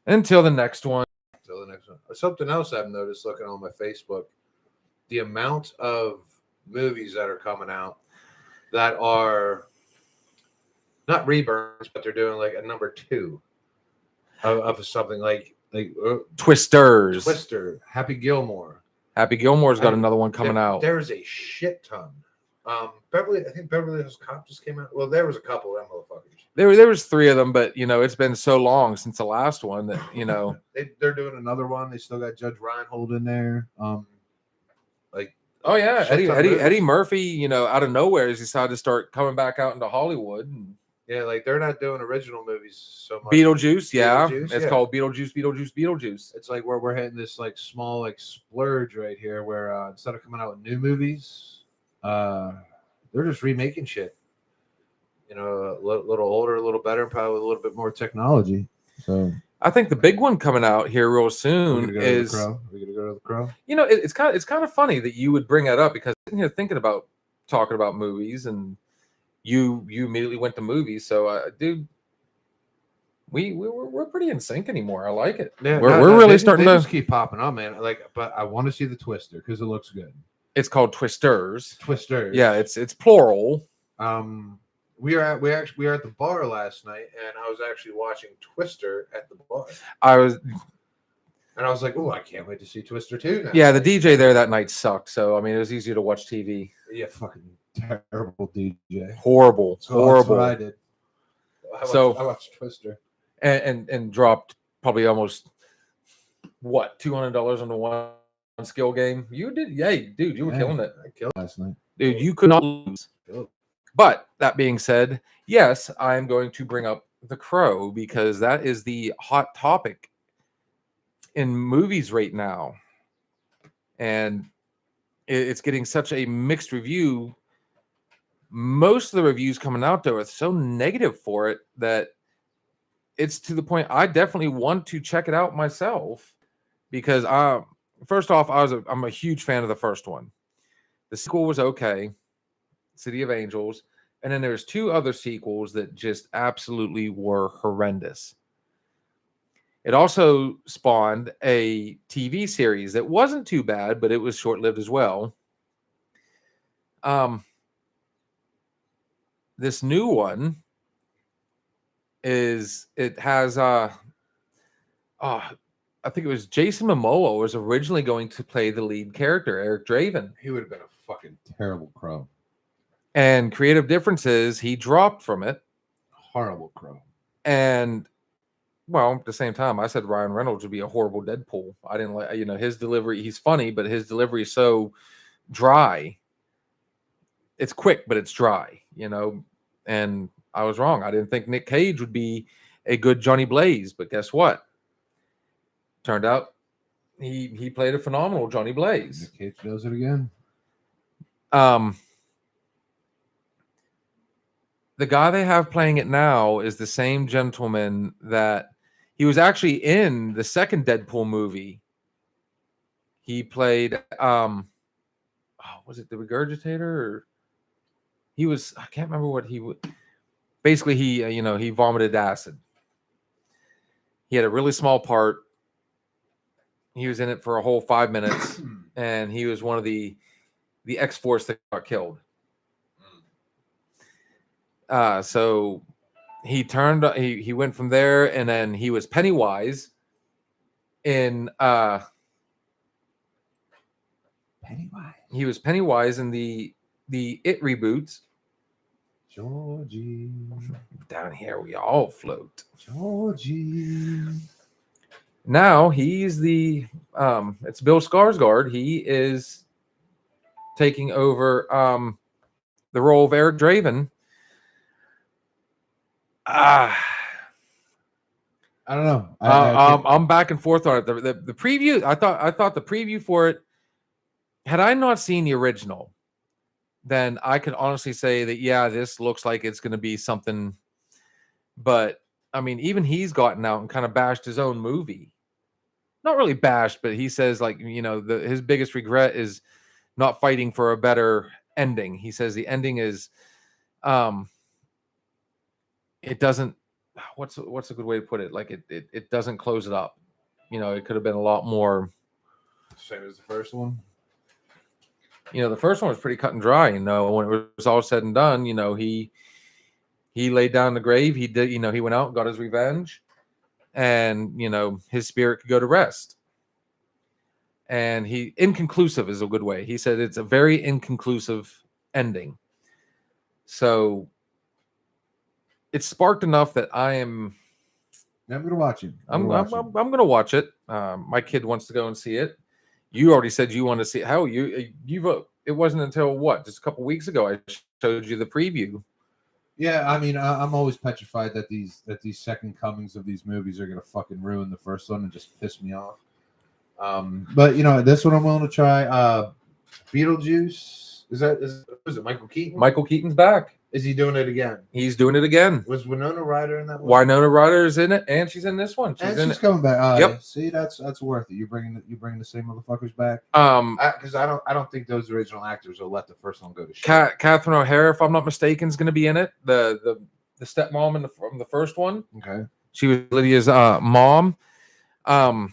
until the next one. Till the next one. Something else I've noticed looking on my Facebook, the amount of movies that are coming out that are not reburns, but they're doing like a number 2 of something like Twisters. Twister, Happy Gilmore. Happy Gilmore's got I- another one coming out. There's a shit ton. I think Beverly Hills Cop just came out. Well, there was a couple of them motherfuckers. There was 3 of them, but you know, it's been so long since the last one that, you know. they're doing another one. They still got Judge Reinhold in there. Oh yeah, Shit ton of movies. Eddie Murphy, you know, out of nowhere has decided to start coming back out into Hollywood. And Yeah, like they're not doing original movies so much. Beetlejuice, yeah, Beetlejuice, it's yeah. called Beetlejuice. It's like where we're hitting this like small like splurge right here, where instead of coming out with new movies, they're just remaking shit. You know, a little older, a little better, probably with a little bit more Technology. So I think the big one coming out here real we're soon gonna go to is, the Crow. We're gonna go to the Crow. you know, it's kind of funny that you would bring that up, because I'm sitting here thinking about talking about movies, and you immediately went to movies. So, dude, we're pretty in sync anymore. I like it. Yeah, we're really starting they to. just keep popping up, man. Like, but I want to see the Twister because it looks good. It's called Twisters. Twisters. Yeah, it's plural. We are at the bar last night, and I was actually watching Twister at the bar, and I was like, "Oh, I can't wait to see Twister 2 now." Yeah, the DJ there that night sucked. So I mean, it was easier to watch TV. Yeah, Fucking terrible DJ. Horrible, So that's what I horrible, did. I watched Twister. and dropped probably almost what $200 on the one skill game. You did, yeah, dude, you were Yeah. killing it, I killed Last night. dude. You could not lose. But that being said, yes, I'm going to bring up The Crow because that is the hot topic in movies right now. And it's getting such a mixed review. Most of the reviews coming out though are so negative for it that it's to the point I definitely want to check it out myself because first off, I'm a huge fan of the first one. The sequel was okay, City of Angels, and then there's two other sequels that just absolutely were horrendous. It also spawned a TV series that wasn't too bad, but it was short-lived as well. This new one has I think it was Jason Momoa was originally going to play the lead character, Eric Draven. He would have been a fucking terrible Crow. And creative differences, he dropped from it. Horrible Crow. And well, at the same time, I said Ryan Reynolds would be a horrible Deadpool. I didn't like, his delivery. He's funny, but his delivery is so dry. It's quick, but it's dry, and I was wrong. I didn't think Nick Cage would be a good Johnny Blaze, but guess what? Turned out he played a phenomenal Johnny Blaze. Nick Cage does it again. The guy they have playing it now is the same gentleman that he was actually in the second Deadpool movie. He played was it the Regurgitator? Or I can't remember what he would. Basically, he vomited acid. He had a really small part. He was in it for a whole 5 minutes, and he was one of the X-Force that got killed. So he went from there, and then he was Pennywise in Pennywise. He was Pennywise in the It reboots. Georgie. Down here we all float. Georgie. Now he's it's Bill Skarsgård. He is taking over the role of Eric Draven. I don't know. I'm back and forth on it. The preview, I thought the preview for it, had I not seen the original, then I could honestly say that, yeah, this looks like it's going to be something. But I mean, even he's gotten out and kind of bashed his own movie. Not really bashed, but he says, like, his biggest regret is not fighting for a better ending. He says the ending is, it doesn't, what's a good way to put it? Like it doesn't close it up. It could have been a lot more. Same as the first one. The first one was pretty cut and dry. When it was all said and done, he laid down in the grave. He did, he went out and got his revenge, and his spirit could go to rest. And inconclusive is a good way. He said it's a very inconclusive ending. So it's sparked enough that I'm gonna watch it. I'm gonna watch it. My kid wants to go and see it. You already said you want to see it. How it wasn't until just a couple weeks ago I showed you the preview. Yeah, I mean, I'm always petrified that these second comings of these movies are gonna fucking ruin the first one and just piss me off. But this one I'm willing to try. Beetlejuice, is it Michael Keaton? Michael Keaton's back. Is he doing it again? He's doing it again. Was Winona Ryder in that one? Winona Ryder is in it, and she's in this one. She's coming back. Yep. See, that's worth it. You bringing the same motherfuckers back. Because I don't think those original actors will let the first one go to shit. Catherine O'Hara, if I'm not mistaken, is going to be in it. The stepmom from the first one. Okay. She was Lydia's mom. I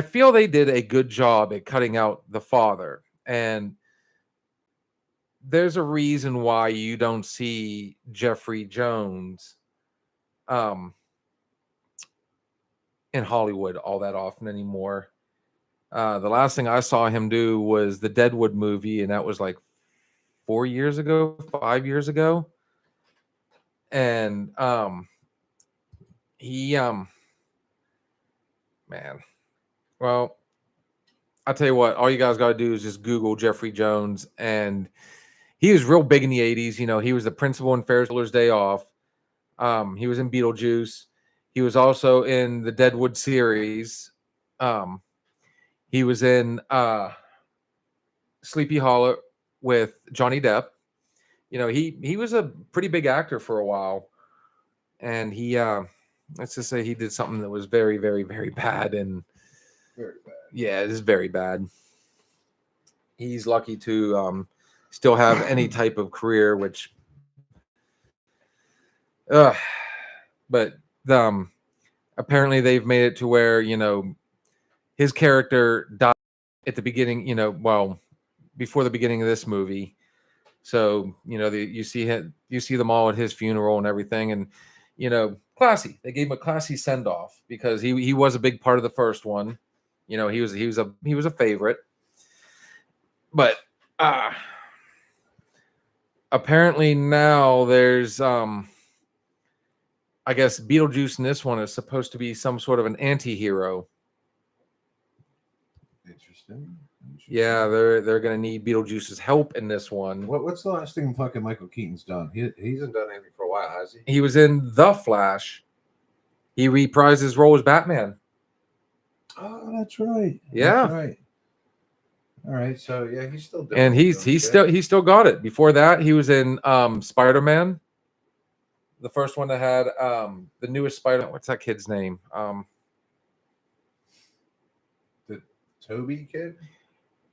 feel they did a good job at cutting out the father, and there's a reason why you don't see Jeffrey Jones in Hollywood all that often anymore. The last thing I saw him do was the Deadwood movie, and that was like 5 years ago. And he man, well, I tell you what, all you guys got to do is just Google Jeffrey Jones, and he was real big in the '80s. You know, he was the principal in Ferris Bueller's Day Off. He was in Beetlejuice. He was also in the Deadwood series. He was in Sleepy Hollow with Johnny Depp. You know, he was a pretty big actor for a while, and he let's just say he did something that was very, very, very bad, and Very bad. yeah, it is very bad. He's lucky to still have any type of career, which, but apparently they've made it to where, you know, his character died at the beginning, you know, well, before the beginning of this movie. So, you know, you see them all at his funeral and everything, and you know, classy. They gave him a classy send off because he was a big part of the first one. You know, he was a favorite, but apparently now there's I guess Beetlejuice in this one is supposed to be some sort of an anti-hero. Interesting. Yeah, they're gonna need Beetlejuice's help in this one. What's the last thing fucking Michael Keaton's done? He hasn't done anything for a while, has he? He was in The Flash. He reprised his role as Batman. Oh, that's right. Yeah. That's right. All right. So yeah, he's still doing. And he's still got it. Before that, he was in Spider-Man. The first one that had the newest Spider. What's that kid's name? The Toby kid.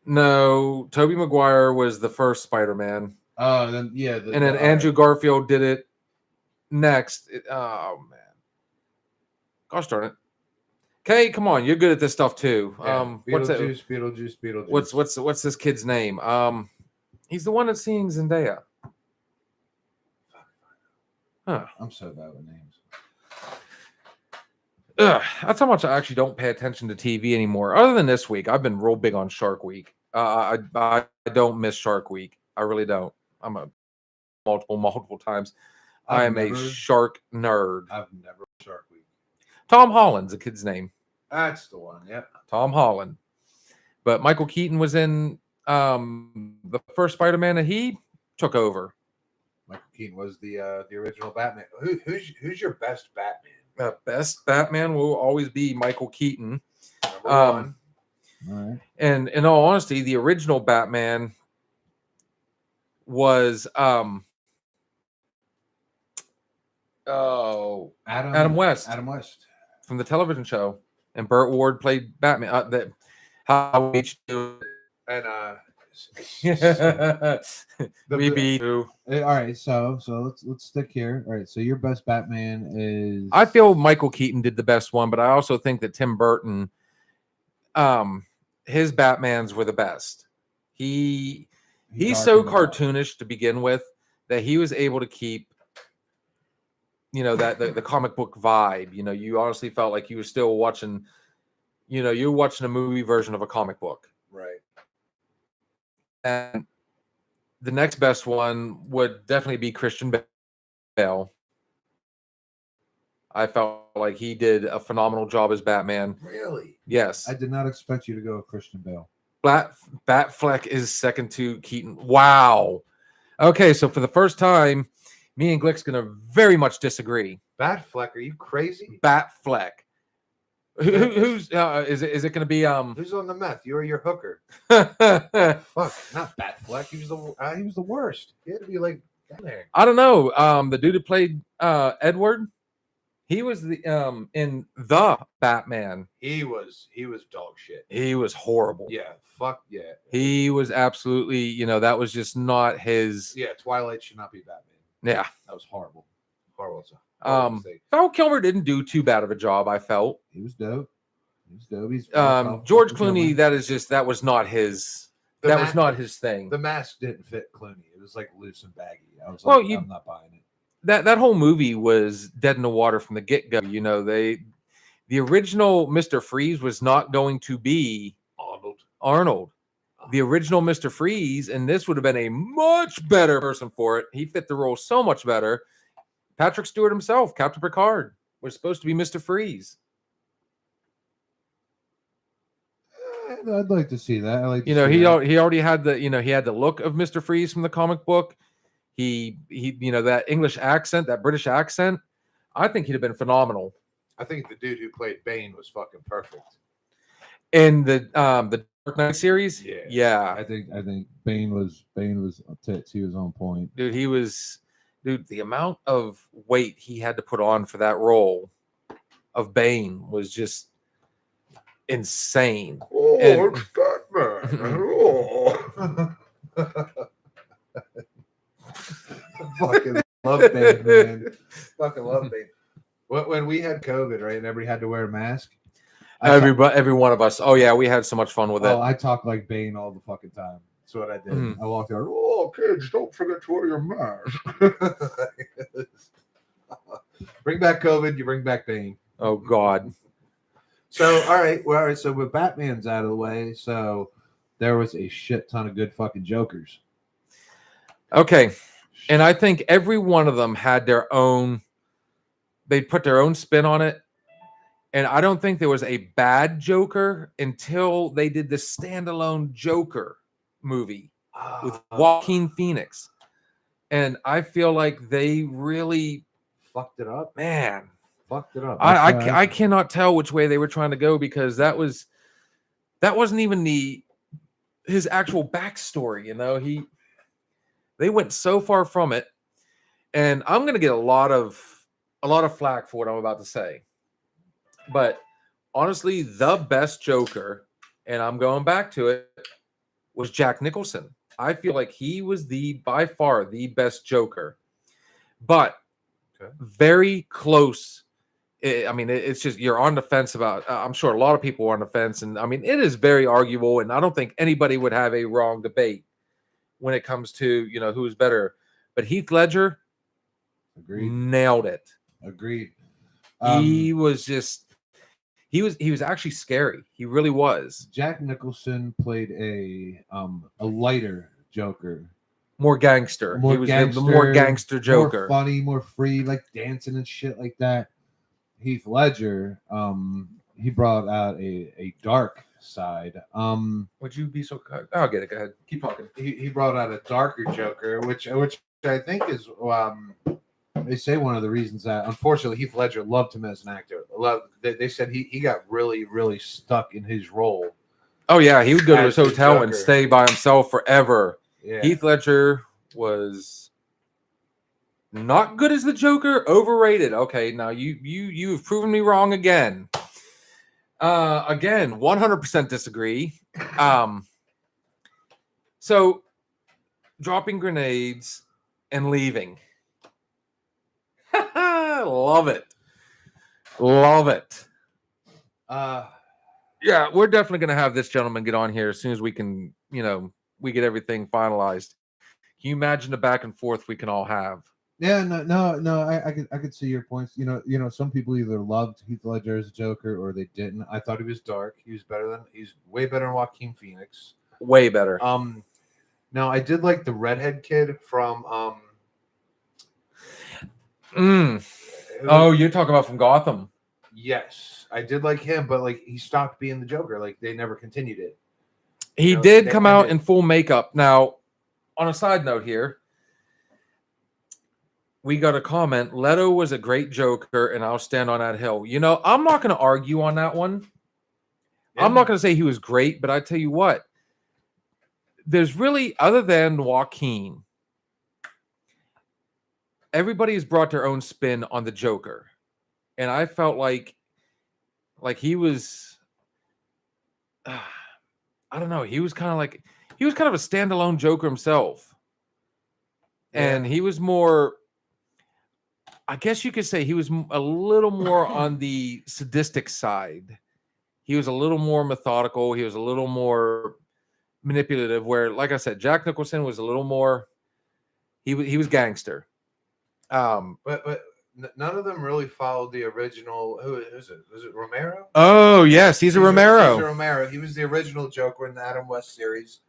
No, Tobey Maguire was the first Spider-Man. Oh, then yeah. And then Andrew Garfield did it next. Oh man, gosh darn it. Okay, come on, you're good at this stuff too. Yeah. Beetlejuice. What's this kid's name? He's the one that's seeing Zendaya. Huh. I'm so bad with names. That's how much I actually don't pay attention to TV anymore. Other than this week, I've been real big on Shark Week. I don't miss Shark Week. I really don't. I'm a multiple times. I am a shark nerd. I've never Shark Week. Tom Holland's a kid's name. That's the one. Yep. Tom Holland. But Michael Keaton was in the first Spider-Man, and he took over. Michael Keaton was the original Batman. Who's your best Batman? Best Batman will always be Michael Keaton. Number one. All right. And in all honesty, the original Batman was Adam West. Adam West from the television show, and Burt Ward played Batman. That how we do and we beat. all right, so let's stick here. All right, so your best Batman is I feel Michael Keaton did the best one, but I also think that Tim Burton, his Batmans were the best. He's so cartoonish to begin with that he was able to keep, you know, that the comic book vibe. You know, you honestly felt like you were still watching, you know, you're watching a movie version of a comic book. right. And the next best one would definitely be Christian Bale. I felt like he did a phenomenal job as Batman. Really? Yes. I did not expect you to go with Christian Bale. Batfleck is second to Keaton. Wow. Okay, so for the first time, me and Glick's gonna very much disagree. Batfleck? Are you crazy? Batfleck. Who's is it gonna be Who's on the meth? You or your hooker? Fuck, not Batfleck. He was the worst. He had to be like down there. I don't know. The dude who played Edward, he was the in the Batman. He was dog shit. He was horrible. Yeah, fuck yeah. He was absolutely, you know, that was just not his. Yeah, Twilight should not be Batman. Yeah. That was horrible. Horrible. Val Kilmer didn't do too bad of a job, I felt. He was dope. He's George Clooney, that was not his. Was not his thing. The mask didn't fit Clooney. It was like loose and baggy. I was Well, like, I'm not buying it. That whole movie was dead in the water from the get-go. You know, the original Mr. Freeze was not going to be Arnold. The original Mr. Freeze, and this would have been a much better person for it. He fit the role so much better. Patrick Stewart himself, Captain Picard, was supposed to be Mr. Freeze. I'd like to see that. I like to You know, see that. he already had the, you know, he had the look of Mr. Freeze from the comic book. He you know, that English accent, that British accent. I think he'd have been phenomenal. I think the dude who played Bane was fucking perfect. In the Dark Knight series. Yeah. Yeah. I think Bane was he was on point. Dude, the amount of weight he had to put on for that role of Bane was just insane. Oh, And- it's Batman. Oh. Fucking love Bane, man. Fucking love Bane. When we had COVID, right, and everybody had to wear a mask. Every one of us. Oh yeah, we had so much fun with it. I talk like Bane all the fucking time. That's what I did. Mhm. I walked out. Oh, kids, don't forget to wear your mask. Bring back COVID, you bring back Bane. Oh God. So, all right. So, with Batman's out of the way, so there was a shit ton of good fucking Jokers. Okay. And I think every one of them had their own, they put their own spin on it. And I don't think there was a bad Joker until they did the standalone Joker movie with Joaquin Phoenix. And I feel like they really, fucked it up. man, Fucked it up. I cannot tell which way they were trying to go, because that wasn't even his actual backstory. You know, they went so far from it, and I'm gonna get a lot of flack for what I'm about to say, but honestly, the best Joker, and I'm going back to it, was Jack Nicholson. I feel like he was by far the best Joker, but very close. I mean, it's just, you're on the fence about. I'm sure a lot of people are on the fence, and I mean, it is very arguable, and I don't think anybody would have a wrong debate when it comes to, you know, who's better. But Heath Ledger nailed it. Agreed. He was actually scary. He really was. Jack Nicholson played a lighter Joker. More gangster. More He was gangster, the more gangster Joker. More funny, more free, like dancing and shit like that. Heath Ledger, he brought out a dark side. Would you be so kind? I'll get it. Go ahead. Keep talking. He brought out a darker Joker, which I think is They say one of the reasons that, unfortunately Heath Ledger loved him as an actor. They said he got really, really stuck in his role. Oh yeah, he would go to his As the hotel and Joker. stay by himself forever. Yeah. Heath Ledger was not good as the Joker. Overrated. Okay, now you've proven me wrong again. Again, 100% disagree. So dropping grenades and leaving. Love it. Yeah, we're definitely going to have this gentleman get on here as soon as we can, you know, we get everything finalized. Can you imagine the back and forth we can all have? yeah, no, I could see your points. You know, some people either loved Heath Ledger as a Joker or they didn't. I thought he was dark. He's way better than Joaquin Phoenix. Way better. Now I did like the redhead kid from Oh, you're talking about from Gotham. Yes, I did like him, but like he stopped being the Joker. Like they never continued it. He know, did they come out ended- in full makeup. Now, on a side note here, we got a comment. Leto was a great Joker, and I'll stand on that hill. You know, I'm not going to argue on that one. I'm not going to say he was great, but I tell you what, there's really, other than Joaquin, everybody has brought their own spin on the Joker. And I felt like he was, I don't know, he was kind of a standalone Joker himself. And he was more, I guess you could say he was a little more on the sadistic side. He was a little more methodical. He was a little more manipulative, where, like I said, Jack Nicholson was a little more, he was gangster. But none of them really followed the original. Who is it? Was it Romero? Oh yes, he's a Romero. Cesar Romero. He was the original Joker in the Adam West series.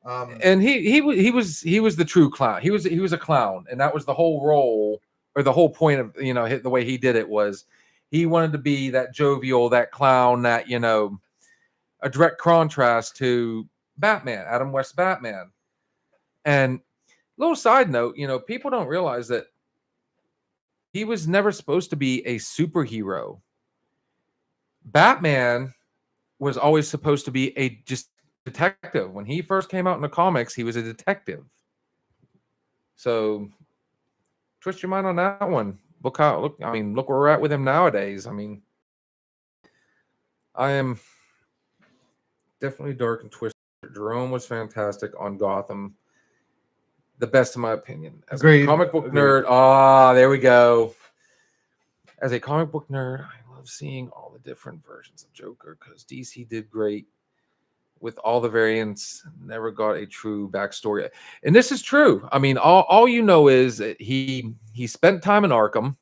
And he was the true clown. He was a clown, and that was the whole role, or the whole point of, you know, the way he did it was he wanted to be that jovial, that clown, that, you know, a direct contrast to Batman, Adam West's Batman. And little side note, people don't realize that he was never supposed to be a superhero. Batman was always supposed to be a just detective. When he first came out in the comics, he was a detective. So twist your mind on that one. Look where we're at with him nowadays. I mean, I am definitely dark and twisted. Jerome was fantastic on Gotham. The best in my opinion. As Agreed. a comic book Agreed. nerd, there we go. As a comic book nerd, I love seeing all the different versions of Joker because DC did great with all the variants, never got a true backstory. And this is true. I mean, all you know is that he spent time in Arkham.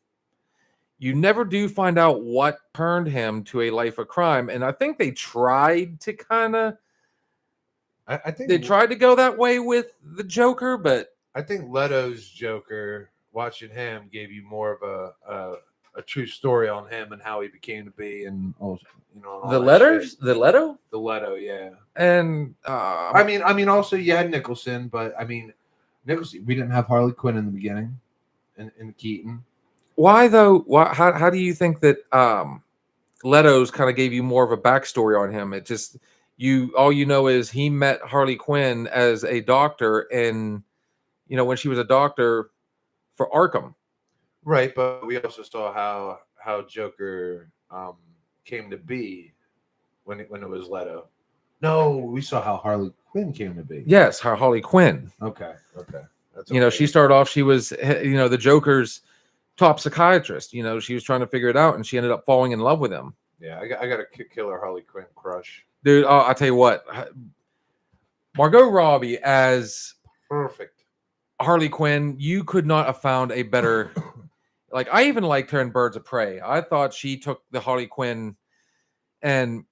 You never do find out what turned him to a life of crime. And I think they tried to I think they tried to go that way with the Joker, but I think Leto's Joker, watching him, gave you more of a true story on him and how he became to be, and all, all the that letters, shit. the Leto, the Leto, yeah. and I mean, also you had Nicholson, but I mean, Nicholson. We didn't have Harley Quinn in the beginning, in Keaton. why though? Why? How do you think that Leto's kind of gave you more of a backstory on him? It just all you know is he met Harley Quinn as a doctor, and when she was a doctor for Arkham. Right, but we also saw how Joker came to be when it was Leto. No, we saw how Harley Quinn came to be. Yes, Harley Quinn. Okay. That's She started off. She was the Joker's top psychiatrist. She was trying to figure it out, and she ended up falling in love with him. Yeah, I got a killer Harley Quinn crush. Dude, I'll tell you what, Margot Robbie as Perfect. Harley Quinn, you could not have found a better. Like, I even liked her in Birds of Prey. I thought she took the Harley Quinn, and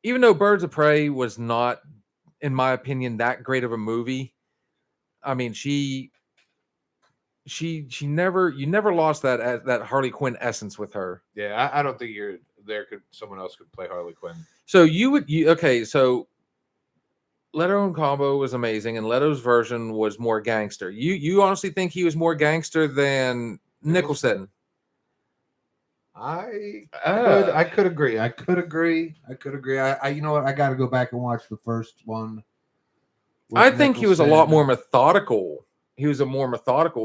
even though Birds of Prey was not, in my opinion, that great of a movie, I mean, you never lost that Harley Quinn essence with her. Yeah, I don't think someone else could play Harley Quinn. So so Leto and Combo was amazing, and Leto's version was more gangster. You honestly think he was more gangster than Nicholson? I could agree. I you know what? I got to go back and watch the first one. I think he was a lot more methodical. He was more methodical.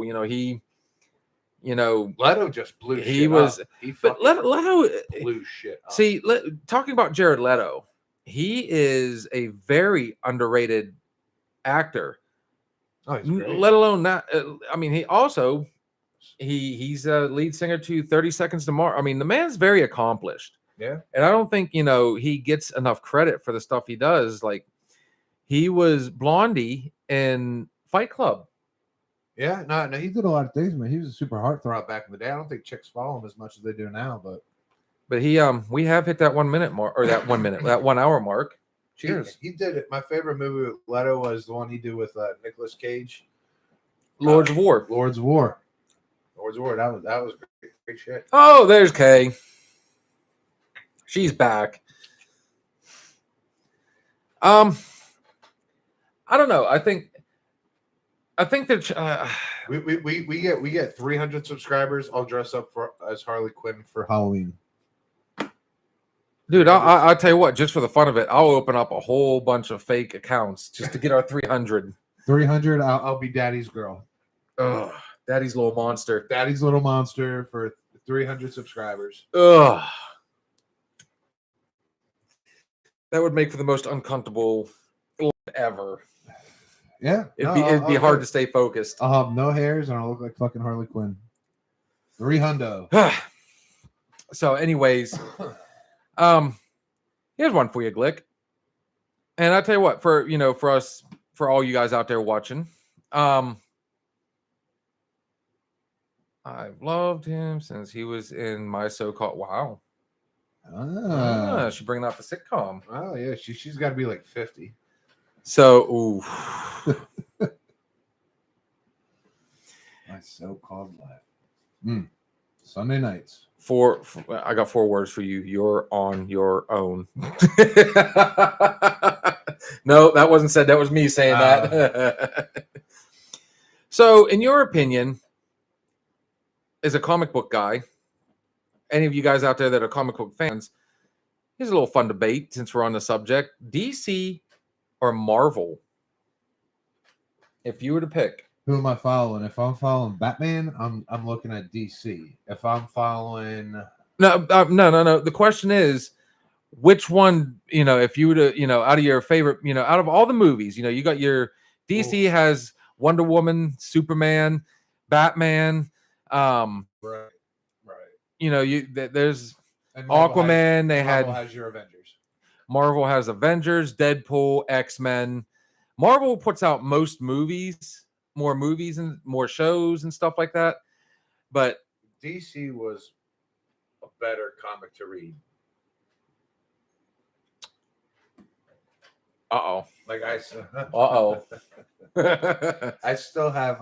Leto just blew. He shit was, up. He but fucking Leto. blew shit up. See, talking about Jared Leto, he is a very underrated actor. Oh, he's great. Let alone that. I mean, he's a lead singer to 30 Seconds to Mars. I mean, the man's very accomplished. Yeah. And I don't think, he gets enough credit for the stuff he does. Like, he was Blondie in Fight Club. Yeah, no, He did a lot of things, man. He was a super heartthrob back in the day. I don't think chicks follow him as much as they do now, but we have hit that 1 minute mark, or that 1 minute, that 1 hour mark. Cheers. He did it. My favorite movie with Leto was the one he did with Nicolas Cage. Lords of War. Lords of War. That was great shit. Oh, there's Kay. She's back. I don't know. I think that we get 300 subscribers. I'll dress up as Harley Quinn For Halloween. dude. I'll tell you what. Just for the fun of it, I'll open up a whole bunch of fake accounts just to get our 300. 300. I'll be Daddy's girl. Ugh, Daddy's little monster. Daddy's little monster for 300 subscribers. Ugh. That would make for the most uncomfortable ever. Yeah, It'd be hard to stay focused. I'll have no hairs and I'll look like fucking Harley Quinn. 300. So, anyways, here's one for you, Glick. And I tell you what, for us, for all you guys out there watching, I've loved him since he was in My So-Called. Wow. She's bringing out the sitcom. Oh yeah, she's got to be like 50. So, ooh. My So-Called Life. Sunday nights. I got 4 words for you. You're on your own. No, that wasn't said. That was me saying that. So, in your opinion, as a comic book guy, any of you guys out there that are comic book fans, here's a little fun debate since we're on the subject: DC or Marvel? If you were to pick, Who am I following? If I'm following Batman, I'm looking at DC. If I'm following, no. The question is, which one? If you were to, out of your favorite, out of all the movies, you got your DC has Wonder Woman, Superman, Batman. Right. There's and Marvel Aquaman. Marvel has your Avengers. Marvel has Avengers, Deadpool, X-Men. Marvel puts out most movies, more movies and more shows and stuff like that. But DC was a better comic to read. Like I still have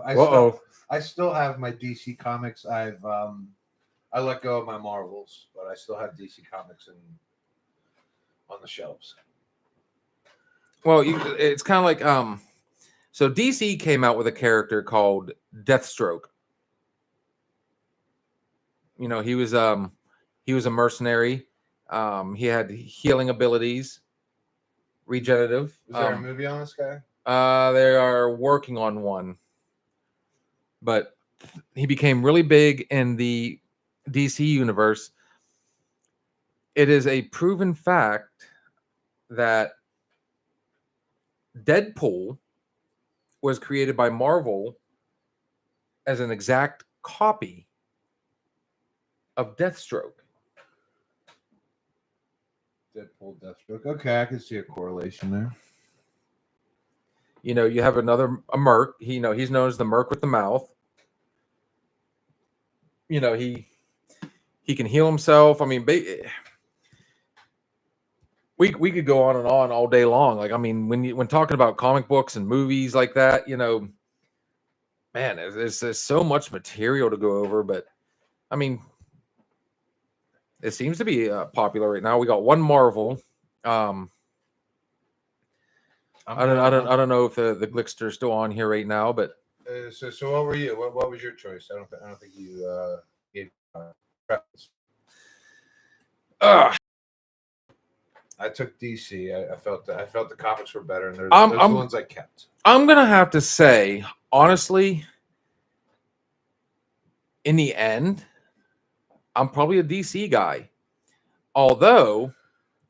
I still have my DC comics. I let go of my Marvels, but I still have DC comics on the shelves. Well, it's kind of like so DC came out with a character called Deathstroke. He was a mercenary. He had healing abilities, regenerative. Is there a movie on this guy? They are working on one, but he became really big in the DC universe. It is a proven fact that Deadpool was created by Marvel as an exact copy of Deathstroke. Deadpool, Deathstroke. Okay, I can see a correlation there. You have a Merc. He's known as the Merc with the mouth. He can heal himself. I mean, we could go on and on all day long. Like, I mean, when talking about comic books and movies like that, man, there's so much material to go over. But I mean, it seems to be popular right now. We got one Marvel. I don't know if the Glickster's still on here right now, but so what were you? What was your choice? I don't think you gave preference. I took DC. I felt the comics were better, and those the ones I kept. I'm gonna have to say, honestly, in the end, I'm probably a DC guy. Although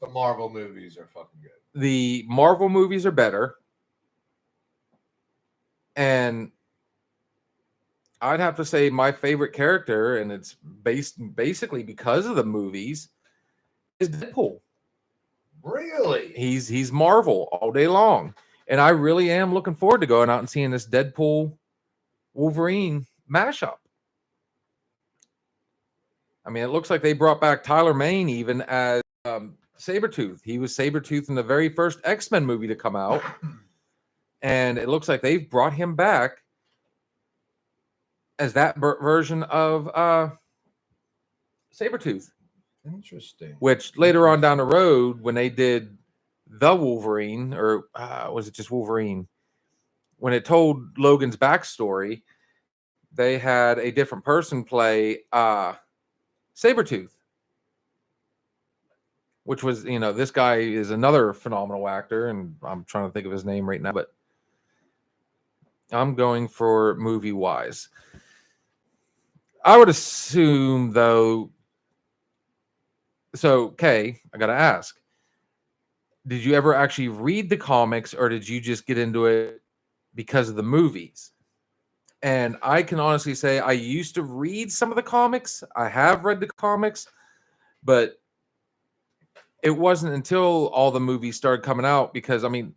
the Marvel movies are fucking good. The Marvel movies are better, and I'd have to say my favorite character, and it's basically because of the movies, is Deadpool. Really? He's Marvel all day long. And I really am looking forward to going out and seeing this Deadpool Wolverine mashup. I mean, it looks like they brought back Tyler Mane even as Sabretooth. He was Sabretooth in the very first X-Men movie to come out. And it looks like they've brought him back as that version of Sabretooth. Interesting. Which later on down the road, when they did the Wolverine, or was it just Wolverine? When it told Logan's backstory, they had a different person play Sabretooth. Which was, this guy is another phenomenal actor, and I'm trying to think of his name right now, but I'm going for movie-wise. I would assume, though, so, Kay, I got to ask, did you ever actually read the comics, or did you just get into it because of the movies? And I can honestly say I used to read some of the comics. I have read the comics, but it wasn't until all the movies started coming out, because, I mean,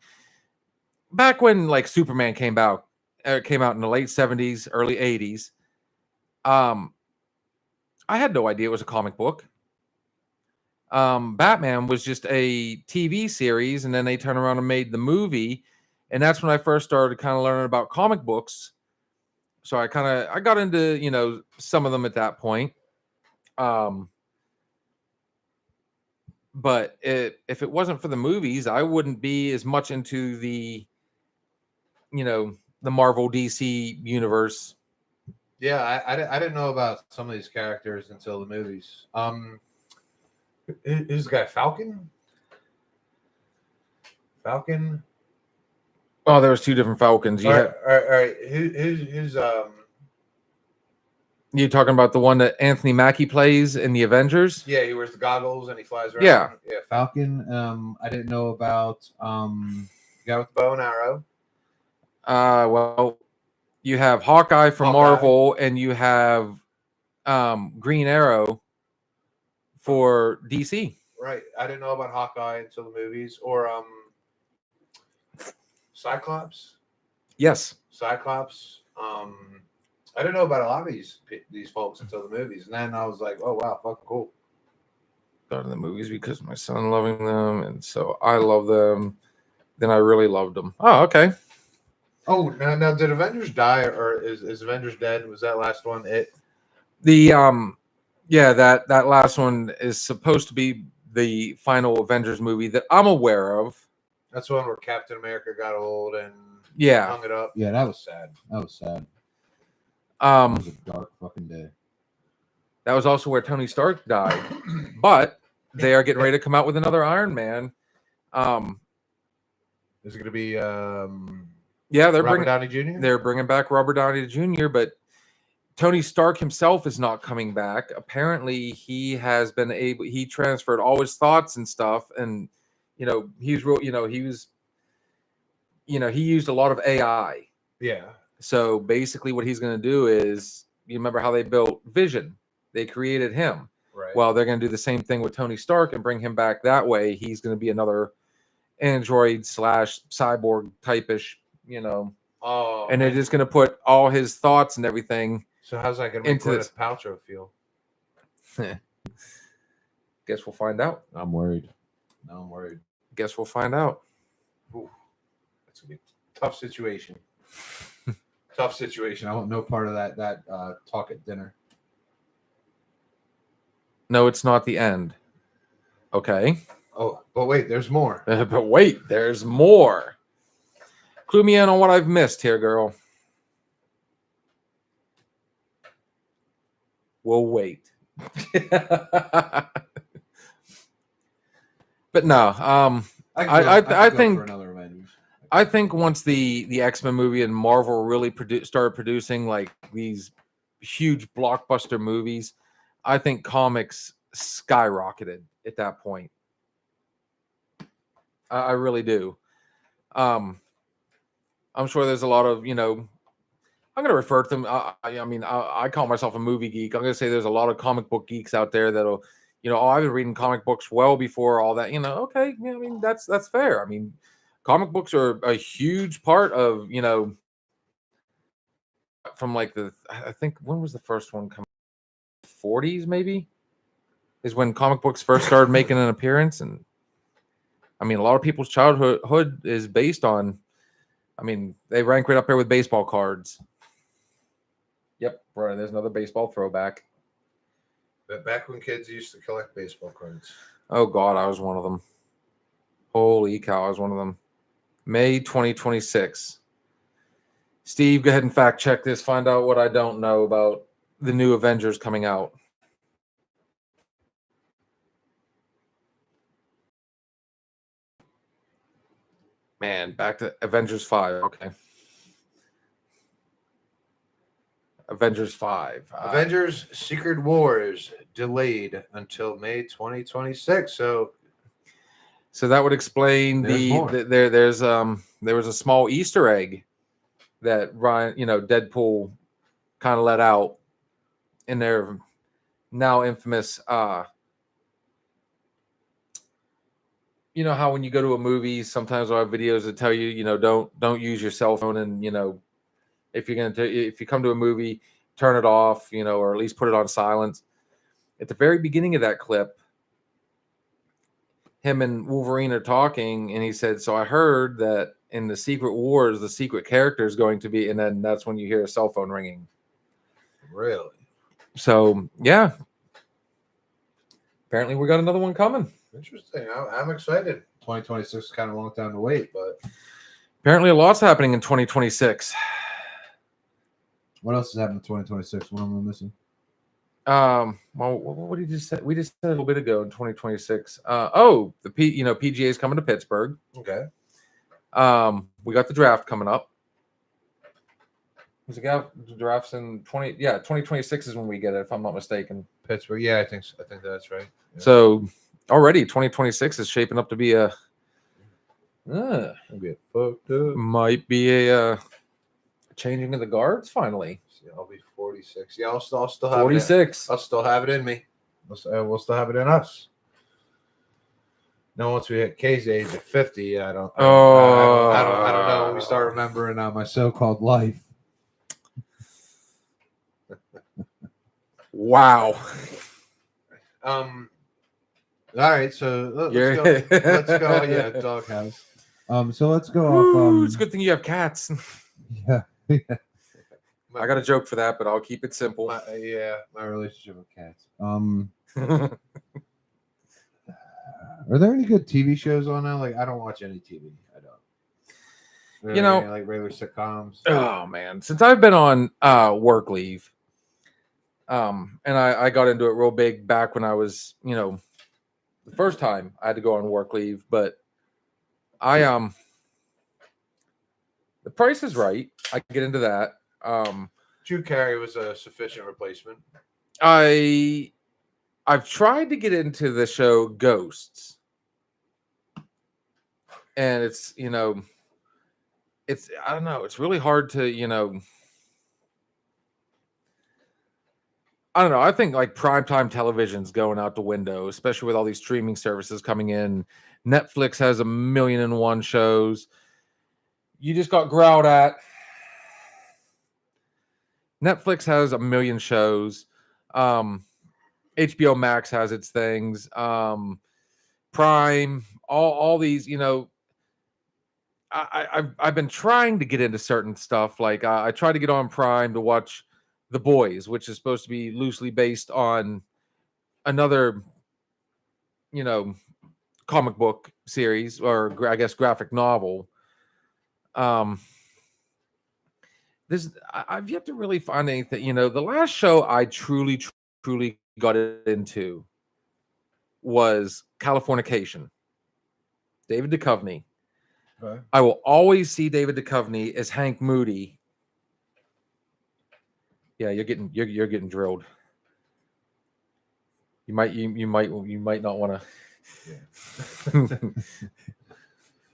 back when, like, Superman came out in the late 70s, early 80s, I had no idea it was a comic book. Batman was just a TV series, and then they turned around and made the movie, and that's when I first started kind of learning about comic books. So I got into, some of them at that point. But if it wasn't for the movies, I wouldn't be as much into the, the Marvel DC universe. Yeah, I didn't know about some of these characters until the movies. Who's the guy? Falcon. Falcon. Oh, there was two different Falcons. All right. Who's You talking about the one that Anthony Mackie plays in the Avengers? Yeah, he wears the goggles and he flies around. Yeah. Yeah. Falcon. I didn't know about The guy with the bow and arrow. Well, you have Hawkeye from Hawkeye. Marvel, and you have Green Arrow for DC. Right. I didn't know about Hawkeye until the movies. Or Cyclops. Yes. Cyclops. I didn't know about a lot of these folks until the movies, and then I was like, "Oh wow, fucking cool." Got in the movies because my son loving them, and so I love them. Then I really loved them. Oh, okay. Oh, now did Avengers die, or is Avengers dead? Was that last one it? The yeah, that last one is supposed to be the final Avengers movie that I'm aware of. That's the one where Captain America got old and hung it up. Yeah, that was sad. That was sad. It Um, was a dark fucking day. that was also where Tony Stark died. But they are getting ready to come out with another Iron Man. Is it going to be Yeah, Robert Downey Jr.? they're bringing back Robert Downey Jr., but Tony Stark himself is not coming back. Apparently, he transferred all his thoughts and stuff, and he used a lot of AI. Yeah. So basically, what he's going to do is, you remember how they built Vision? They created him. Right. Well, they're going to do the same thing with Tony Stark and bring him back that way. He's going to be another android / cyborg type-ish, Oh. and they're just going to put all his thoughts and everything. So how's that going to make into Gwyneth Paltrow feel? Guess we'll find out. I'm worried. No, I'm worried. Guess we'll find out. Ooh, that's going to be a tough situation. Tough situation. I want no part of that talk at dinner. No, it's not the end. Okay. Oh, but wait, there's more. But wait, there's more. Clue me in on what I've missed here, girl. We'll wait. But no, I think for another Avengers. I think once the X-Men movie and Marvel really started producing like these huge blockbuster movies, I think comics skyrocketed at that point. I really do. I'm sure there's a lot of, I'm going to refer to them. I call myself a movie geek. I'm going to say there's a lot of comic book geeks out there that'll, I've been reading comic books well before all that, okay. Yeah, I mean, that's fair. I mean, comic books are a huge part of, from like I think, when was the first one come? 40s maybe is when comic books first started making an appearance. And I mean, a lot of people's childhood is based on, they rank right up there with baseball cards. Yep, right. There's another baseball throwback. But back when kids used to collect baseball cards. Oh God, I was one of them. Holy cow, I was one of them. May 2026. Steve, go ahead and fact check this. Find out what I don't know about the new Avengers coming out. Man, back to Avengers 5. Okay. Avengers 5. Avengers Secret Wars delayed until May 2026. So that would explain there was a small Easter egg that Ryan, Deadpool kind of let out in their now infamous how when you go to a movie, sometimes I'll have videos that tell you, don't use your cell phone, and if you come to a movie, turn it off, or at least put it on silence. At the very beginning of that clip, him and Wolverine are talking, and he said, so I heard that in the Secret Wars, the secret character is going to be, and then that's when you hear a cell phone ringing. Really? So, yeah. Apparently, we got another one coming. Interesting. I'm excited. 2026 is kind of a long time to wait, but Apparently, a lot's happening in 2026. What else is happening in 2026? What am I missing? Well, what did you just say? We just said a little bit ago in 2026. The PGA is coming to Pittsburgh. okay. We got the draft coming up. The draft's in 2026 is when we get it, if I'm not mistaken. Pittsburgh. Yeah, I think that's right. Yeah. So already 2026 is shaping up to be I'll get fucked up. might be a changing of the guards finally. Yeah, I'll be 46. Yeah, I'll still have 46. I'll still have it in me. We'll still have it in us. Now, once we hit K's age of 50, I don't know when we start remembering My so-called life. Wow. All right, so let's go. Yeah, doghouse. So let's go Ooh, off. it's a good thing you have cats. Yeah. I got a joke for that, but I'll keep it simple. My Relationship with cats. Are there any good TV shows on now? I don't watch any TV. I don't. You know, like regular sitcoms. Oh man, since I've been on work leave, and I got into it real big back when I was, the first time I had to go on work leave, but the Price is Right. I can get into that. Drew Carey was a sufficient replacement. I've tried to get into the show Ghosts, and it's I don't know, it's really hard to I don't know. I think like primetime television's going out the window, especially with all these streaming services coming in. Netflix has 1,000,001 shows. You just got growled at. Netflix has 1,000,000 shows. HBO Max has its things. Prime, all these, I've been trying to get into certain stuff. Like I tried to get on Prime to watch The Boys, which is supposed to be loosely based on another, comic book series, or I guess graphic novel. I've yet to really find anything. The last show I truly got into was Californication. David Duchovny. Okay. I will always see David Duchovny as Hank Moody. Yeah, you're getting drilled. You might not want to.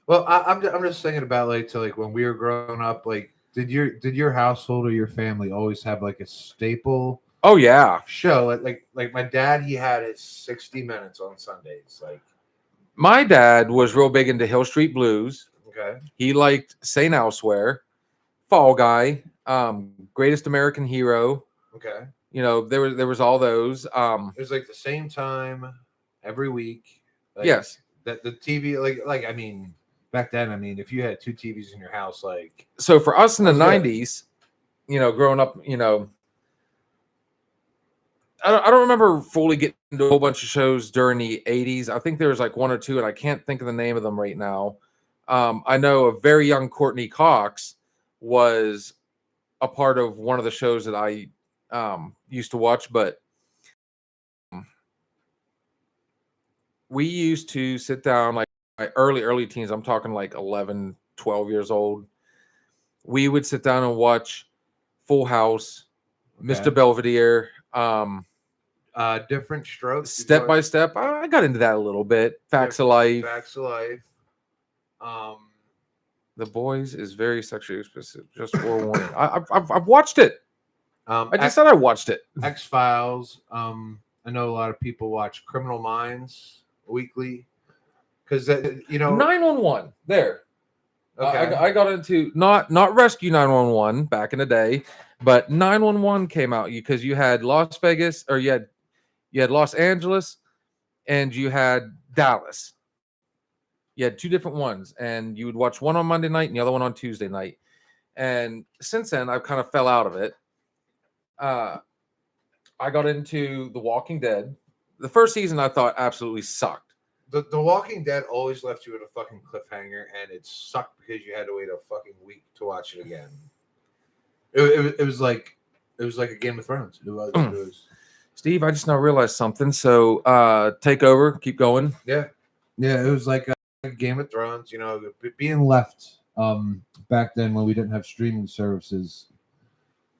Well, I'm just thinking about when we were growing up. Did your household or your family always have a staple? Oh yeah, show like my dad. He had his 60 Minutes on Sundays. My dad was real big into Hill Street Blues. Okay. He liked St. Elsewhere, Fall Guy, Greatest American Hero. Okay. There was all those. It was the same time every week. Yes. That the TV I mean back then, if you had two TVs in your house, so for us in the 90s, growing up, I don't remember fully getting into a whole bunch of shows during the 80s. I think there was one or two, and I can't think of the name of them right now. I know a very young Courtney Cox was a part of one of the shows that I used to watch, but we used to sit down my early teens. I'm talking 11, 12 years old. We would sit down and watch Full House, okay. Mr. Belvedere, Different Strokes, Step by Step. I got into that a little bit. Facts of Life. The Boys is very sexually explicit. Just forewarning. I've watched it. I just said I watched it. X-Files. I know a lot of people watch Criminal Minds weekly because 911. There. Okay. I got into not Rescue 911 back in the day, but 911 came out because you had Las Vegas, or you had Los Angeles, and you had Dallas. You had two different ones, and you would watch one on Monday night and the other one on Tuesday night. And since then, I've kind of fell out of it. I got into The Walking Dead the first season I thought absolutely sucked. The Walking Dead always left you with a fucking cliffhanger, and it sucked because you had to wait a fucking week to watch it again. It was like a Game of Thrones. It was Steve, I just now realized something. So take over, keep going. yeah. It was like a Game of Thrones, you know, being left back then when we didn't have streaming services.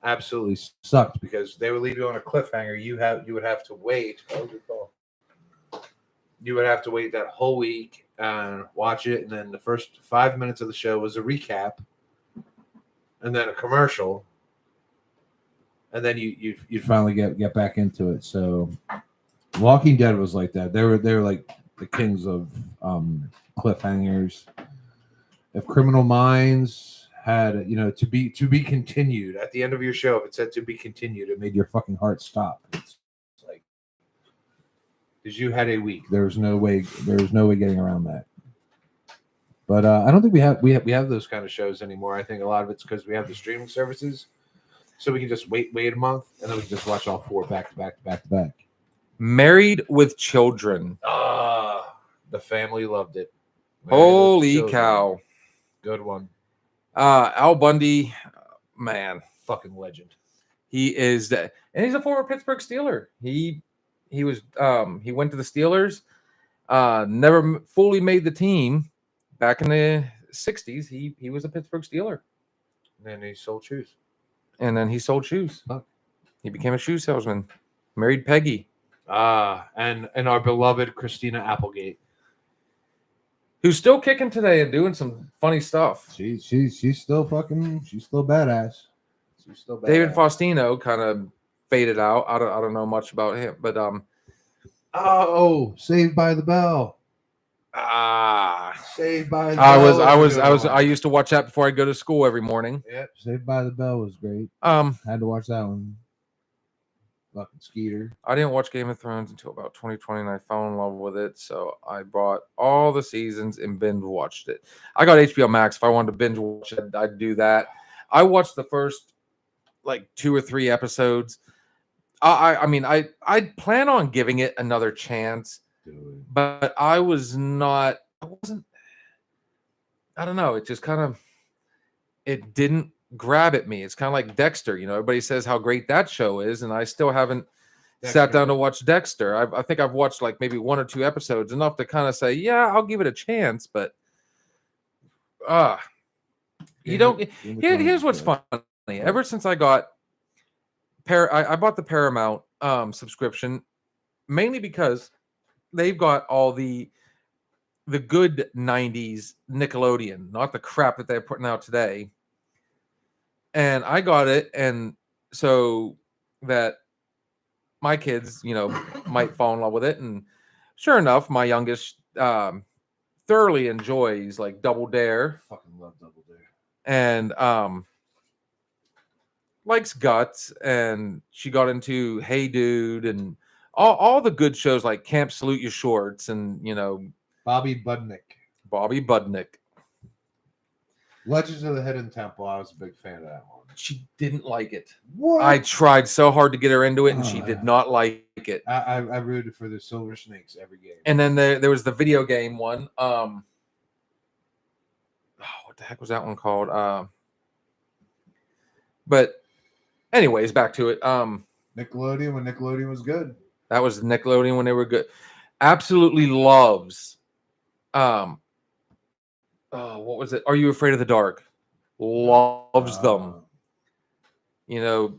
absolutely Sucked. because they would leave you on a cliffhanger. You would have to wait. What was it called? You would have to wait that whole week and watch it, and then the first 5 minutes of the show was a recap, and then a commercial, and then You'd finally get back into it. So Walking Dead was like that. They were like the kings of cliffhangers. If Criminal Minds had, you know, to be continued at the end of your show, if it said to be continued, it made your fucking heart stop. It's like because you had a week. There's no way getting around that. But I don't think we have Those kind of shows anymore. I think a lot of it's because we have the streaming services, so we can just wait a month, and then we can just watch all 4 back to back. Married with Children. The family loved it. Holy Children. cow. Good one. Al Bundy, man, Fucking legend. he is that, and he's a former Pittsburgh Steeler. He was he went to the Steelers, never fully made the team. Back in the 60s, he was a Pittsburgh Steeler. And then he sold shoes. And then he sold shoes. Huh. He became a shoe salesman. Married Peggy. And our beloved Christina Applegate. Who's still kicking today and doing some funny stuff. She's still badass. She's still badass. David Faustino kind of faded out. I don't know much about him, but Saved by the Bell. Saved by the Bell. I used to watch that before I go to school every morning. Yep. Saved by the Bell was great. Had to watch that one. Fucking Skeeter. I didn't watch Game of Thrones until about 2020, and I fell in love with it. So I bought all the seasons and binge watched it. I got HBO Max. If I wanted to binge watch it, I'd do that. I watched the first like 2 or 3 episodes. I plan on giving it another chance, but I wasn't. I don't know. It just kind of, it didn't grab at me. It's kind of like Dexter. You know, everybody says how great that show is, and I still haven't sat down to watch Dexter. I think I've watched like maybe 1 or 2 episodes, enough to kind of say, yeah, I'll give it a chance. But you don't. Here's what's funny. Ever since I got I bought the Paramount subscription, mainly because they've got all the good 90s Nickelodeon, not the crap that they're putting out today. And I got it, and so that my kids, you know, might fall in love with it. And sure enough, my youngest thoroughly enjoys like Double Dare. Fucking love Double Dare. And likes Guts, and she got into Hey Dude and all the good shows like Camp Salute Your Shorts and, you know, Bobby Budnick. Legends of the Hidden Temple. I was a big fan of that one. She didn't like it. What? I tried so hard to get her into it, and she did not like it. I rooted for the Silver Snakes every game. And then there was the video game one. What the heck was that one called? But anyways, back to it. Nickelodeon when Nickelodeon was good. That was Nickelodeon when they were good. Absolutely loves. What was it? Are You Afraid of the Dark? Loves them. You know,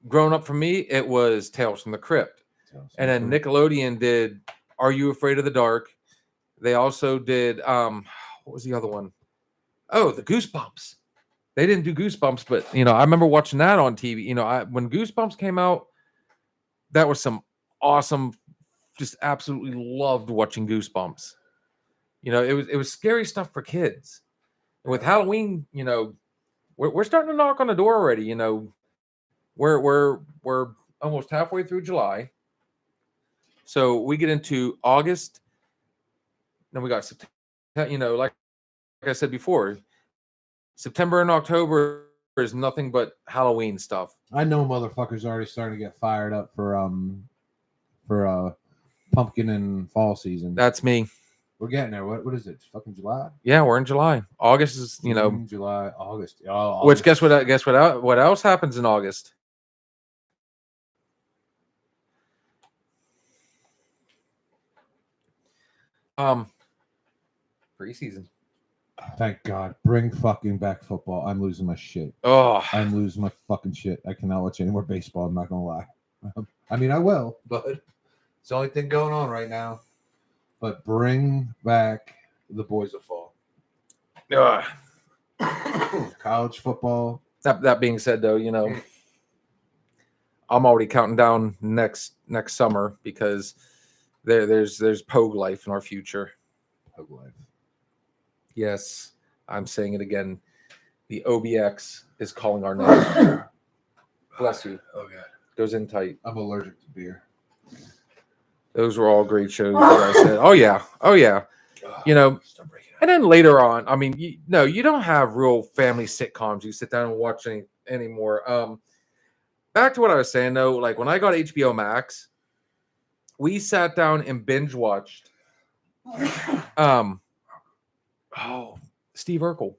growing up for me, it was Tales from the Crypt. And then Nickelodeon did Are You Afraid of the Dark? They also did what was the other one? Oh, the Goosebumps. They didn't do Goosebumps, but you know, I remember watching that on TV. You know, when Goosebumps came out, that was some awesome, just absolutely loved watching Goosebumps. You know, it was scary stuff for kids. And with Halloween, you know, we're starting to knock on the door already. You know, we're almost halfway through July, so we get into August. Then we got September. You know, like I said before, September and October is nothing but Halloween stuff. I know motherfuckers already starting to get fired up for for pumpkin and fall season. That's me. We're getting there. What is it? Fucking July? Yeah, we're in July. August is, June, July, August. Oh, which August. guess what else happens in August? Preseason. Thank God. Bring fucking back football. I'm losing my shit. Oh, I'm losing my fucking shit. I cannot watch any more baseball. I'm not gonna lie. I mean, I will, but it's the only thing going on right now. But bring back the boys of fall. ugh. College football. That being said, though, I'm already counting down next summer because there's Pogue life in our future. Pogue life. Yes, I'm saying it again. The OBX is calling our name. Bless you. Oh yeah. Goes in tight. I'm allergic to beer. Those were all great shows. As I said, oh yeah. Stop breaking And then later on, I mean, you don't have real family sitcoms you sit down and watch anymore. Back to what I was saying though, like when I got HBO Max, we sat down and binge watched. Steve Urkel,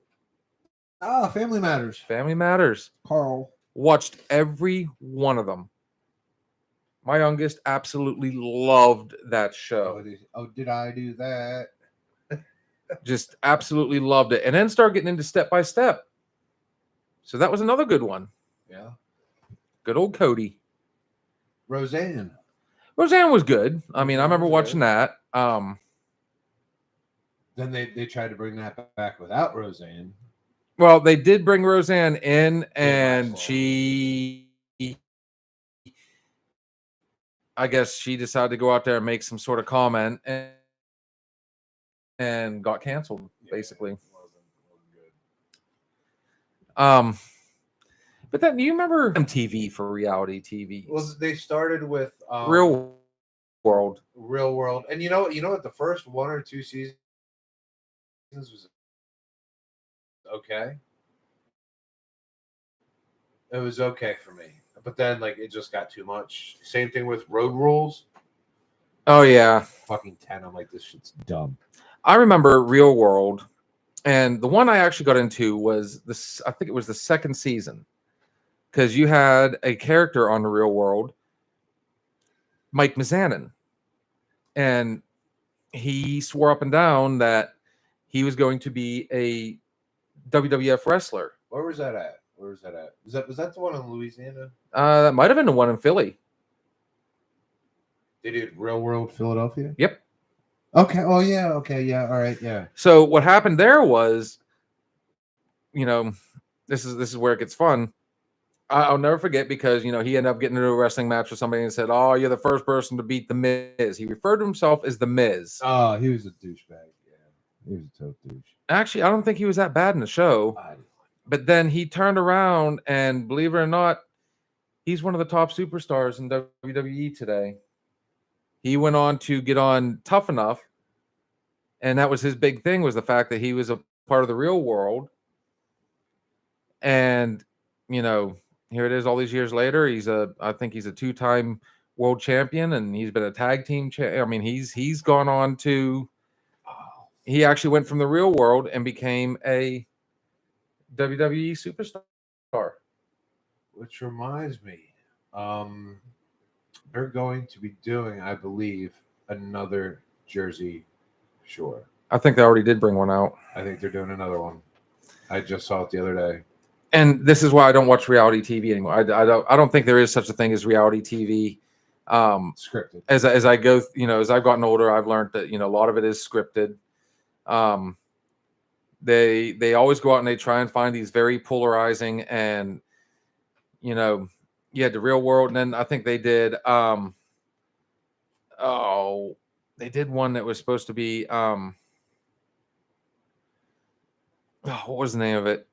Family Matters. Family Matters. Carl. Watched every one of them. My youngest absolutely loved that show. Did I do that? Just absolutely loved it. And then started getting into Step by Step. So that was another good one. Yeah. Good old Cody. Roseanne was good. I mean, I remember watching that. Then they tried to bring that back without Roseanne. Well, they did bring Roseanne in, and I guess she decided to go out there and make some sort of comment and got canceled, basically. But then, do you remember MTV for reality TV? Well, they started with Real World. And you know what? The first 1 or 2 seasons was okay. It was okay for me, but then like it just got too much. Same thing with Road Rules. Oh yeah, fucking 10. I'm like, this shit's dumb. I remember Real World, and the one I actually got into was this. I think it was the second season, because you had a character on the Real World, Mike Mizanin, and he swore up and down that he was going to be a WWF wrestler. Where was that at? Was that the one in Louisiana? That might have been the one in Philly. They did Real World Philadelphia? Yep. Okay. Oh yeah. Okay. Yeah. All right. Yeah. So what happened there was, this is where it gets fun. I'll never forget because he ended up getting into a wrestling match with somebody and said, "Oh, you're the first person to beat the Miz." He referred to himself as the Miz. Oh, he was a douchebag. Yeah, he was a total douche. Actually, I don't think he was that bad in the show. But then he turned around and, believe it or not, he's one of the top superstars in WWE today. He went on to get on Tough Enough, and that was his big thing, was the fact that he was a part of the Real World. And, here it is all these years later. I think he's a 2-time world champion, and he's been a tag team I mean, he's gone on to he actually went from the Real World and became a WWE superstar. Which reminds me, they're going to be doing, I believe, another Jersey Shore. I think they already did bring one out. I think they're doing another one. I just saw it the other day. And this is why I don't watch reality TV anymore. I don't think there is such a thing as reality TV. Scripted. As I go, as I've gotten older, I've learned that a lot of it is scripted. They always go out and they try and find these very polarizing, and you had the Real World, and then I think they did they did one that was supposed to be what was the name of it?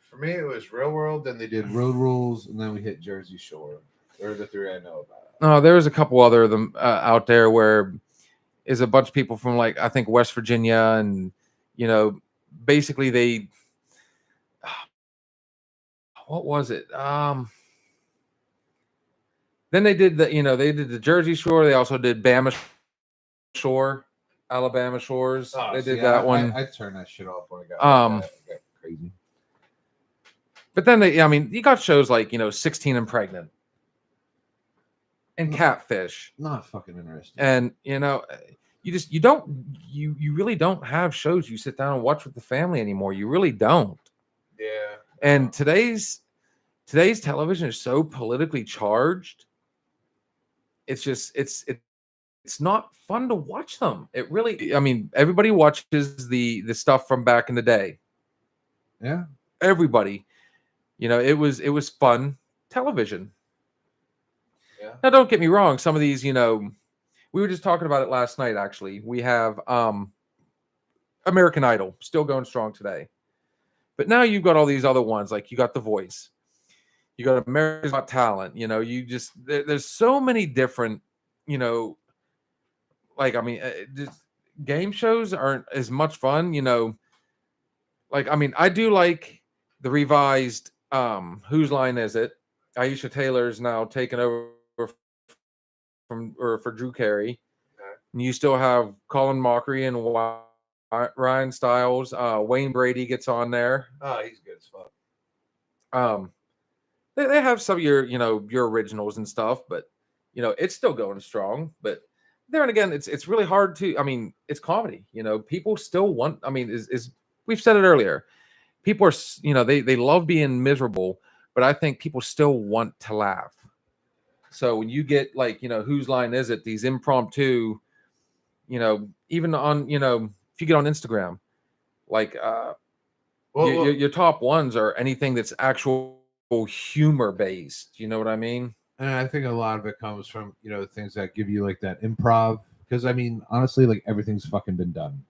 For me, it was Real World, then they did Road Rules, and then we hit Jersey Shore. They're the 3 I know about. No, there's a couple other of them out there where is a bunch of people from, like, I think West Virginia, and basically they what was it? Then they did the Jersey Shore. They also did Bama Shore, Alabama Shores. Oh, they see, did that one. I turned that shit off when I got Um, like that. I got crazy. But then you got shows like 16 and Pregnant and Catfish, Not fucking interesting. and you really don't have shows you sit down and watch with the family anymore. You really don't. Yeah. And today's television is so politically charged. It's just it's not fun to watch them. It really, everybody watches the stuff from back in the day. Yeah. Everybody, it was fun television. Yeah. Now, don't get me wrong. Some of these, we were just talking about it last night. Actually, we have American Idol still going strong today, but now you've got all these other ones. Like you got The Voice, you got America's Got Talent. There's so many different, just game shows aren't as much fun. I do like the revised Whose Line Is It? Aisha Taylor's now taken over for Drew Carey. Okay. And you still have Colin Mockery and Ryan Stiles. Wayne Brady gets on there. Oh, he's good as fuck. They have some of your originals and stuff, but it's still going strong. But there and again, it's really hard to. It's comedy. People still want. Is we've said it earlier. People are they love being miserable, but I think people still want to laugh. So when you get Whose Line Is It? These impromptu, even on if you get on Instagram, your top ones are anything that's actual humor based. You know what I mean? And I think a lot of it comes from, things that give you like that improv. Because honestly, like everything's fucking been done.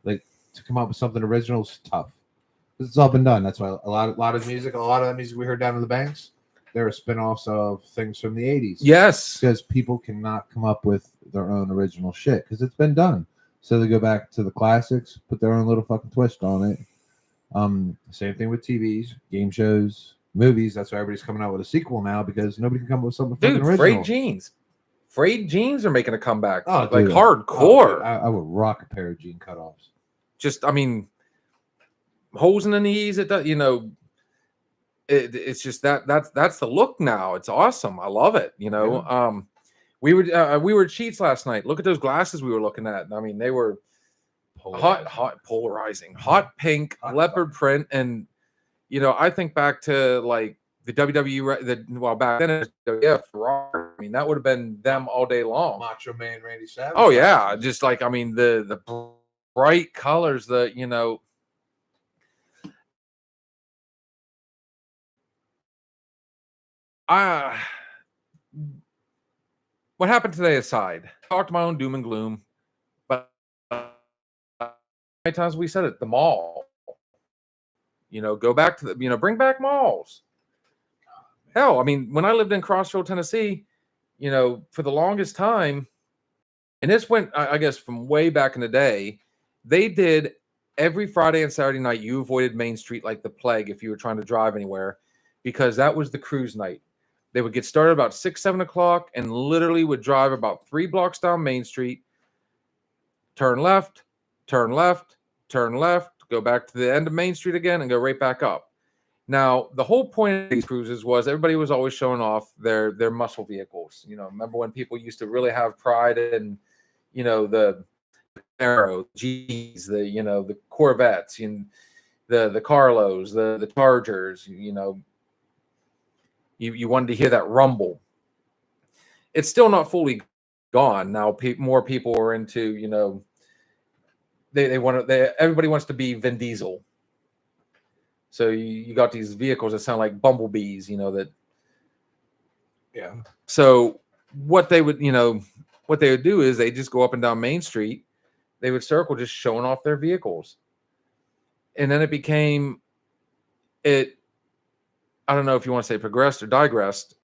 Like to come up with something original is tough. It's all been done. That's why a lot of that music we heard down in the banks, they were spin-offs of things from the 80s. Yes. Because people cannot come up with their own original shit because it's been done. So they go back to the classics, put their own little fucking twist on it. Same thing with TVs, game shows, movies. That's why everybody's coming out with a sequel now because nobody can come up with something fucking original. Frayed jeans. Frayed jeans are making a comeback. Oh, like dude. hardcore. Dude, I would rock a pair of jean cutoffs. Just, holes in the knees. It does, it's just that's the look now. It's awesome. I love it. Yeah. We were at Sheets last night. Look at those glasses we were looking at. They were polarizing, hot pink, leopard print, and I think back to like the WWE. Back then it was WWF. That would have been them all day long. Macho Man Randy Savage. Oh yeah, just the bright colors. What happened today aside, talked my own doom and gloom, but many times we said it, the mall, go back to bring back malls. Hell, when I lived in Crossville, Tennessee, for the longest time, and this went, I guess, from way back in the day, they did every Friday and Saturday night. You avoided Main Street like the plague if you were trying to drive anywhere, because that was the cruise night. They would get started about 6, 7 o'clock and literally would drive about 3 blocks down Main Street, turn left, turn left, turn left, go back to the end of Main Street again and go right back up. Now, the whole point of these cruises was everybody was always showing off their muscle vehicles. Remember when people used to really have pride in, the Arrow, G's, the Corvettes, the Carlos, the Chargers, You wanted to hear that rumble. It's still not fully gone now. More people are into, everybody wants to be Vin Diesel. So you got these vehicles that sound like bumblebees, that. Yeah. So what they would do is they just go up and down Main Street. They would circle, just showing off their vehicles, and then it became it. I don't know if you want to say progressed or digressed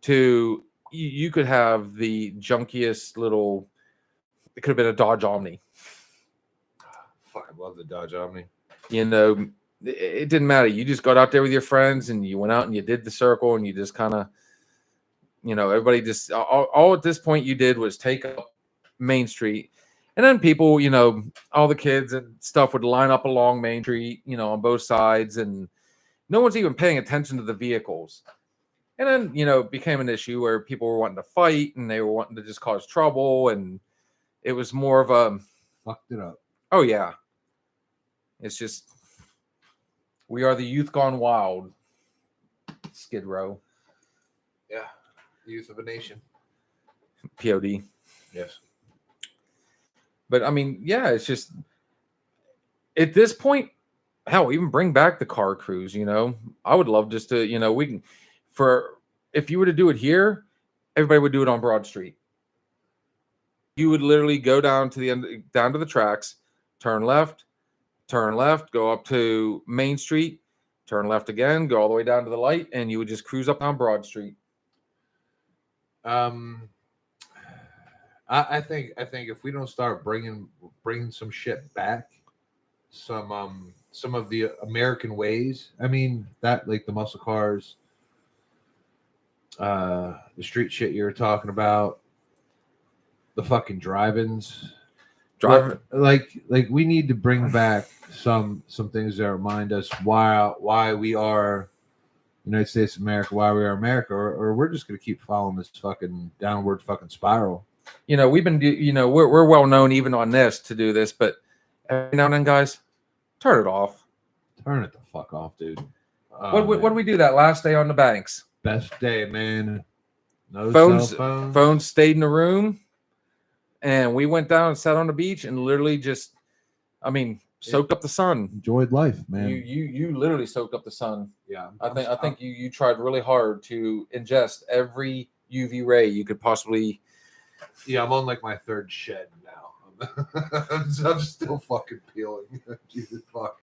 to you could have the junkiest little, it could have been a Dodge Omni. Fucking love the Dodge Omni. It didn't matter. You just got out there with your friends and you went out and you did the circle and you just kind of You know, everybody just all at this point you did was take up Main Street, and then people, you know, all the kids and stuff would line up along Main Street, you know, on both sides, and no one's even paying attention to the vehicles. And then, you know, it became an issue where people were wanting to fight and they were wanting to just cause trouble, and it was more of a Fucked it up. oh yeah, it's just we are the youth gone wild. Skid Row, Yeah. Youth of a nation. POD. Yes. But I mean, yeah, it's just at this point, hell, even bring back the car cruise. You know, I would love just to, you know, we can for if you were to do it here, everybody would do it on Broad Street. You would literally go down to the end, down to the tracks, turn left, go up to Main Street, turn left again, go all the way down to the light, and you would just cruise up down Broad Street. I think if we don't start bringing some shit back, some of the American ways. I mean that like the muscle cars, the street shit you were talking about, the fucking drive-ins. Like we need to bring back some things that remind us why we are United States of America, why we are America, or we're just gonna keep following this fucking downward fucking spiral. You know, we've been, you know, we're well known even on this to do this, but every now and then, guys, turn it off. Turn it the fuck off, dude. What did we do that last day on the banks? Best day, man. No Phones, cell phones. phones stayed in the room, and we went down and sat on the beach and literally just, I mean, soaked up the sun. Enjoyed life, man. You literally soaked up the sun. Yeah, I think you tried really hard to ingest every UV ray you could possibly. Yeah, I'm on like my third shed now. I'm still fucking peeling. Jesus fuck.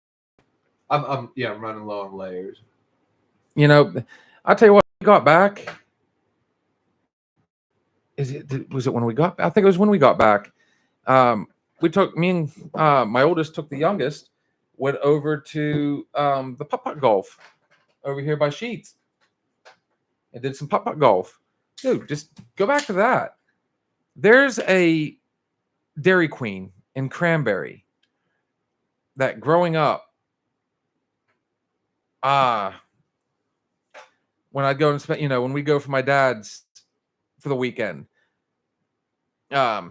I'm running low on layers. You know, I tell you what, we got back. Was it when we got? I think it was when we got back. We took me and my oldest took the youngest, went over to the putt-putt golf over here by Sheets, and did some putt-putt golf. Dude, just go back to that. There's a Dairy Queen in Cranberry that growing up, when I'd go and spend, you know, when we go for my dad's for the weekend,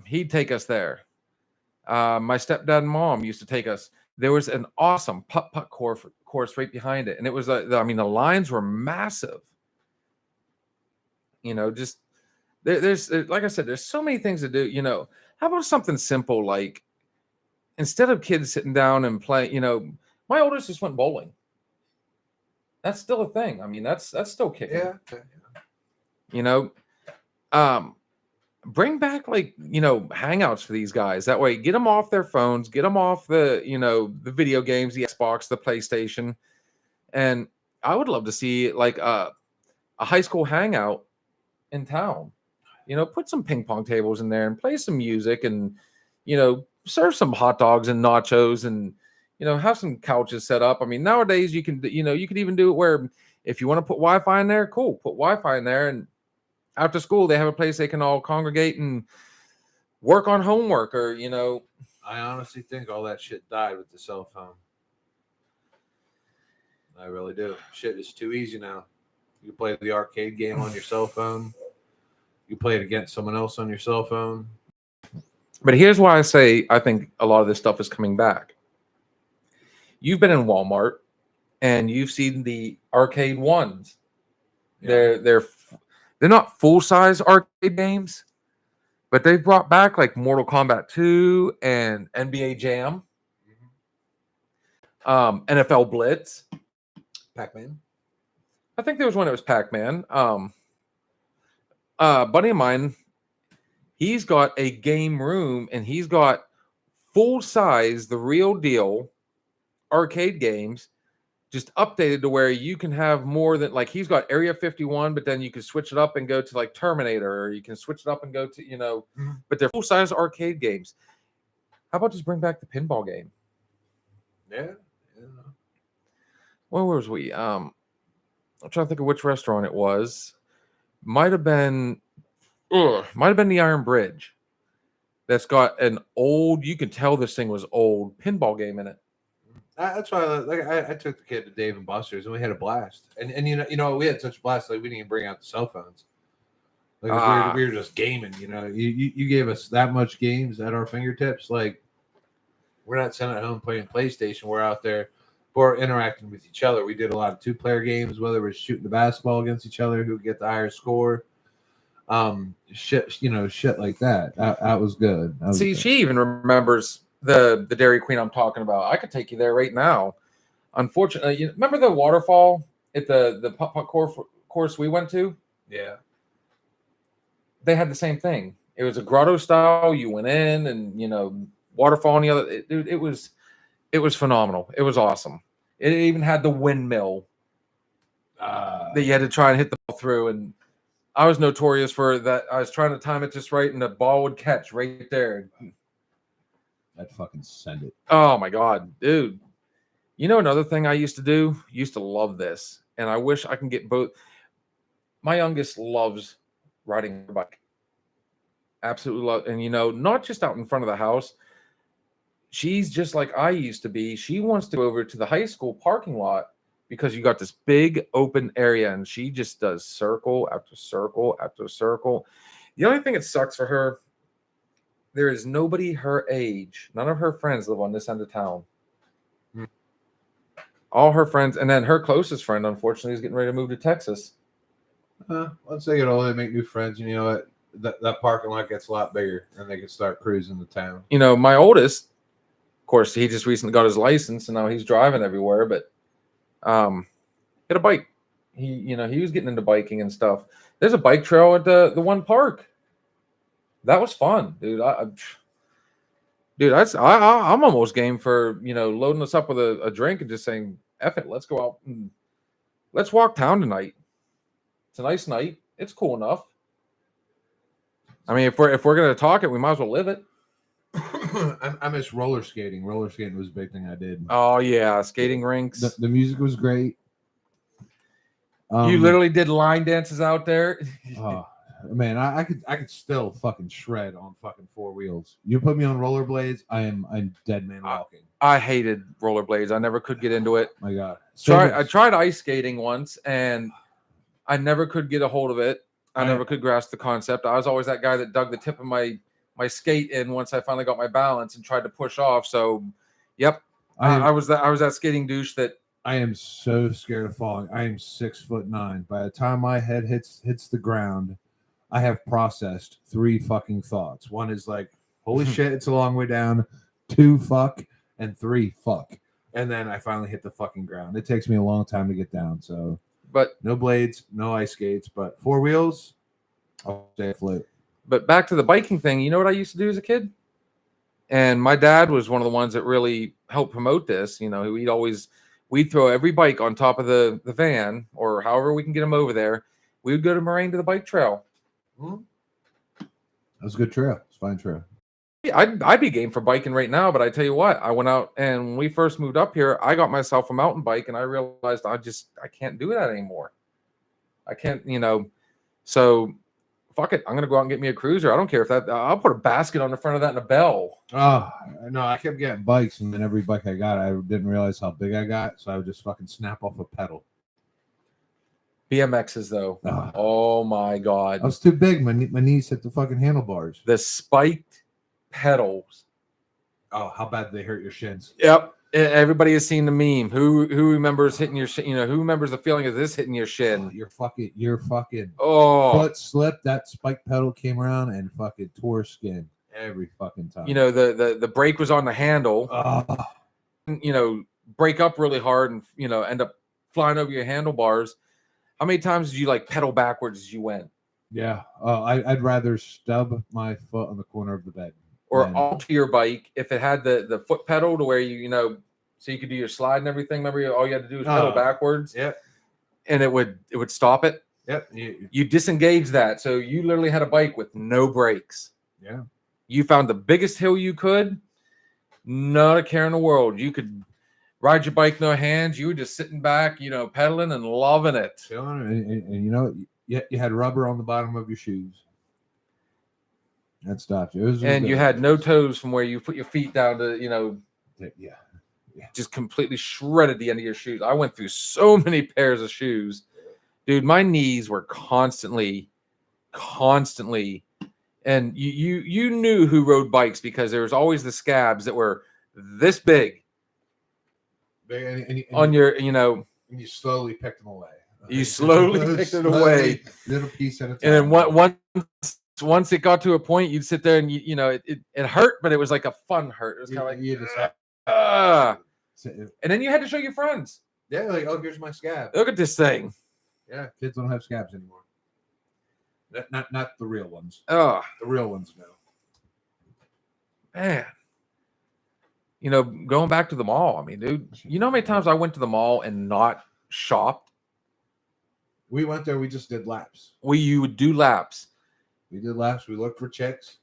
he'd take us there. My stepdad and mom used to take us. There was an awesome putt-putt course right behind it, and it was I mean, the lines were massive. You know, just there's like I said, there's so many things to do. You know, how about something simple like instead of kids sitting down and playing, you know, my oldest just went bowling. That's still a thing. I mean, that's still kicking. Yeah. You know, bring back like, you know, hangouts for these guys. That way, get them off their phones, get them off the, you know, the video games, the Xbox, the PlayStation. And I would love to see like a high school hangout in town. You know, put some ping pong tables in there and play some music and, you know, serve some hot dogs and nachos and, you know, have some couches set up. I mean, nowadays you can, you know, you could even do it where if you want to put Wi-Fi in there, cool, put Wi-Fi in there. And after school, they have a place they can all congregate and work on homework or, you know. I honestly think all that shit died with the cell phone. I really do. Shit is too easy now. You play the arcade game on your cell phone. You play it against someone else on your cell phone. But here's why I say I think a lot of this stuff is coming back. You've been in Walmart and you've seen the arcade ones. Yeah. They're not full-size arcade games, but they've brought back like Mortal Kombat 2 and NBA Jam, NFL Blitz, Pac-Man. I think there was one that was Pac-Man. Buddy of mine, he's got a game room and he's got full-size, the real deal arcade games, just updated to where you can have more than like he's got Area 51, but then you can switch it up and go to like Terminator, or you can switch it up and go to, you know, but they're full-size arcade games. How about just bring back the pinball game? Yeah. Where was we? I'm trying to think of which restaurant it was. might have been the Iron Bridge. That's got an old. You can tell this thing was old pinball game in it. That's why I took the kid to Dave and Buster's and we had a blast. And you know we had such a blast, like we didn't even bring out the cell phones. Like we were just gaming, you know. You gave us that much games at our fingertips. Like we're not sitting at home playing PlayStation. We're out there, we're interacting with each other. We did a lot of 2-player games, whether it was shooting the basketball against each other, who would get the higher score. Shit like that. That was good. That was See, good. she even remembers the Dairy Queen I'm talking about. I could take you there right now. Unfortunately, you remember the waterfall at the putt-putt course we went to? Yeah. They had the same thing. It was a grotto style. You went in and waterfall on the other. Dude, it was phenomenal. It was awesome. It even had the windmill that you had to try and hit the ball through. And I was notorious for that. I was trying to time it just right, and the ball would catch right there. I'd fucking send it. Oh my god, dude! You know another thing I used to do? Used to love this, and I wish I can get both. My youngest loves riding a bike. Absolutely love, and not just out in front of the house. She's just like I used to be. She wants to go over to the high school parking lot because you got this big open area, and she just does circle after circle after circle. The only thing that sucks for her, there is nobody her age. None of her friends live on this end of town. All her friends, and then her closest friend, unfortunately, is getting ready to move to Texas. Once they get older, they make new friends, and you know what? That parking lot gets a lot bigger, and they can start cruising the town. My oldest, of course, he just recently got his license, and now he's driving everywhere. But get a bike. He was getting into biking and stuff. There's a bike trail at the one park. That was fun, dude. I'm almost game for loading us up with a drink and just saying, "F it, let's go out and let's walk town tonight." It's a nice night. It's cool enough. I mean, if we're gonna talk it, we might as well live it. I miss roller skating. Roller skating was a big thing I did. Oh yeah, skating rinks. The music was great. You literally did line dances out there. Oh, man, I could still fucking shred on fucking 4 wheels. You put me on rollerblades, I'm dead man walking. I hated rollerblades. I never could get into it. My God. I tried ice skating once, and I never could get a hold of it. I never could grasp the concept. I was always that guy that dug the tip of my skate in once I finally got my balance and tried to push off. So, yep, I was that skating douche that. I am so scared of falling. I am 6'9". By the time my head hits the ground, I have processed 3 fucking thoughts. One is like, holy shit, it's a long way down. 2, fuck, and 3, fuck. And then I finally hit the fucking ground. It takes me a long time to get down. So, but no blades, no ice skates, but 4 wheels, I'll stay afloat. But back to the biking thing, you know what I used to do as a kid? And my dad was one of the ones that really helped promote this. We'd throw every bike on top of the van, or however we can get them over there. We would go to Moraine to the bike trail. That was a good trail. It's a fine trail. Yeah, I'd be game for biking right now, but I tell you what, I went out, and when we first moved up here, I got myself a mountain bike, and I realized I can't do that anymore. I can't, so fuck it. I'm going to go out and get me a cruiser. I don't care if I'll put a basket on the front of that and a bell. Oh, no, I kept getting bikes, and then every bike I got, I didn't realize how big I got, so I would just fucking snap off a pedal. BMXs, though. Oh, my God. I was too big. My knees hit the fucking handlebars. The spiked pedals. Oh, how bad did they hurt your shins? Yep. Everybody has seen the meme. Who remembers hitting your shin? Who remembers the feeling of this hitting your shin? Your fucking Oh, foot slipped. That spike pedal came around and fucking tore skin every fucking time. The brake was on the handle. Oh. Break up really hard and end up flying over your handlebars. How many times did you pedal backwards as you went? Yeah. I'd rather stub my foot on the corner of the bed. Or alter your bike if it had the foot pedal to where so you could do your slide and everything. Remember, all you had to do was pedal backwards. Yep. And it would stop it. Yep. You disengage that, so you literally had a bike with no brakes. Yeah. You found the biggest hill you could. Not a care in the world. You could ride your bike no hands. You were just sitting back, pedaling and loving it. And you had rubber on the bottom of your shoes. That stopped you. It was And you had no toes from where you put your feet down to, Yeah. just completely shredded the end of your shoes. I went through so many pairs of shoes. Dude, my knees were constantly, and you knew who rode bikes because there was always the scabs that were this big on your, and you slowly picked them away. you slowly picked it away. Little piece at a time. And then once it got to a point, you'd sit there and it hurt, but it was like a fun hurt. It was kind of like, you just and then you had to show your friends. Yeah, like, oh, here's my scab. Look at this thing. Yeah, kids don't have scabs anymore. Not the real ones. Oh, The real ones no. man. Going back to the mall. I mean, dude, you know how many times I went to the mall and not shopped? We went there. We just did laps. You would do laps. We did laps. We looked for chicks.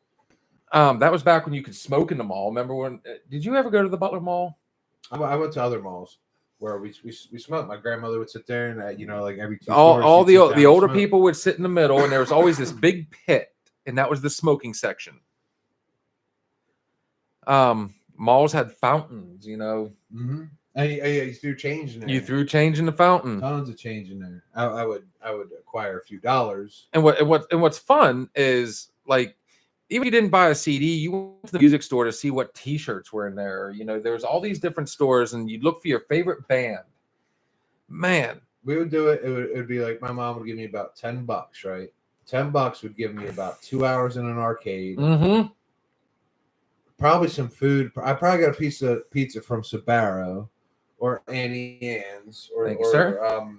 That was back when you could smoke in the mall. Remember when? Did you ever go to the Butler Mall? I went to other malls where we smoked. My grandmother would sit there and like every two All stores, the she'd sit down and older smoke. people would sit in the middle, and there was always this big pit, and that was the smoking section. Malls had fountains, Mm-hmm. And you threw change in there. You threw change in the fountain. Tons of change in there. I would acquire a few dollars. And what's fun is, like, even if you didn't buy a CD, you went to the music store to see what T-shirts were in there. There was all these different stores, and you'd look for your favorite band. Man, We would do it. It would be like my mom would give me about $10, right? $10 would give me about 2 hours in an arcade. mm-hmm. Probably some food. I probably got a piece of pizza from Sbarro or Annie Ann's. Thank you, sir.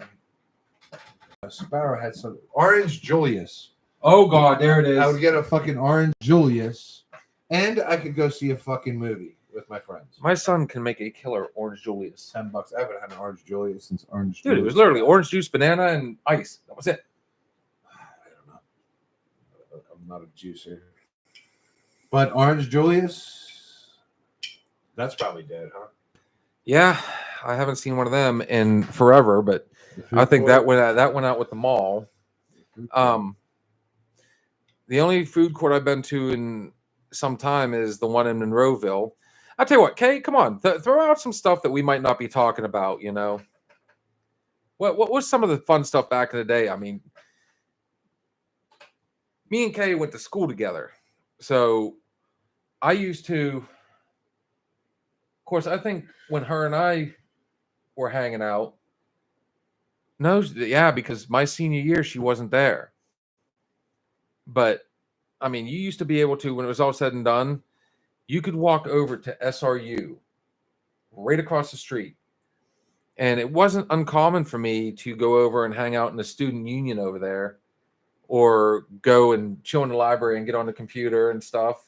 Sbarro had some Orange Julius. Oh God, there it is. I would get a Fucking Orange Julius. and I could go see a fucking movie with my friends. My son can make a killer Orange Julius. $10. I haven't had an Orange Julius since Orange Dude, it was literally orange juice, banana, and ice. That was it. I don't know. I'm not a juicer. But Orange Julius, that's probably dead, huh? Yeah, I haven't seen one of them in forever, but I think that went out with the mall. The only food court I've been to in some time is the one in Monroeville. I'll tell you what, Kay, come on, throw out some stuff that we might not be talking about. What was some of the fun stuff back in the day? I mean, me and Kay went to school together, so I used to. Of course, I think when her and I were hanging out, because my senior year she wasn't there. But I mean, you used to be able to, when it was all said and done, you could walk over to SRU right across the street. And it wasn't uncommon for me to go over and hang out in the student union over there, or go and chill in the library and get on the computer and stuff.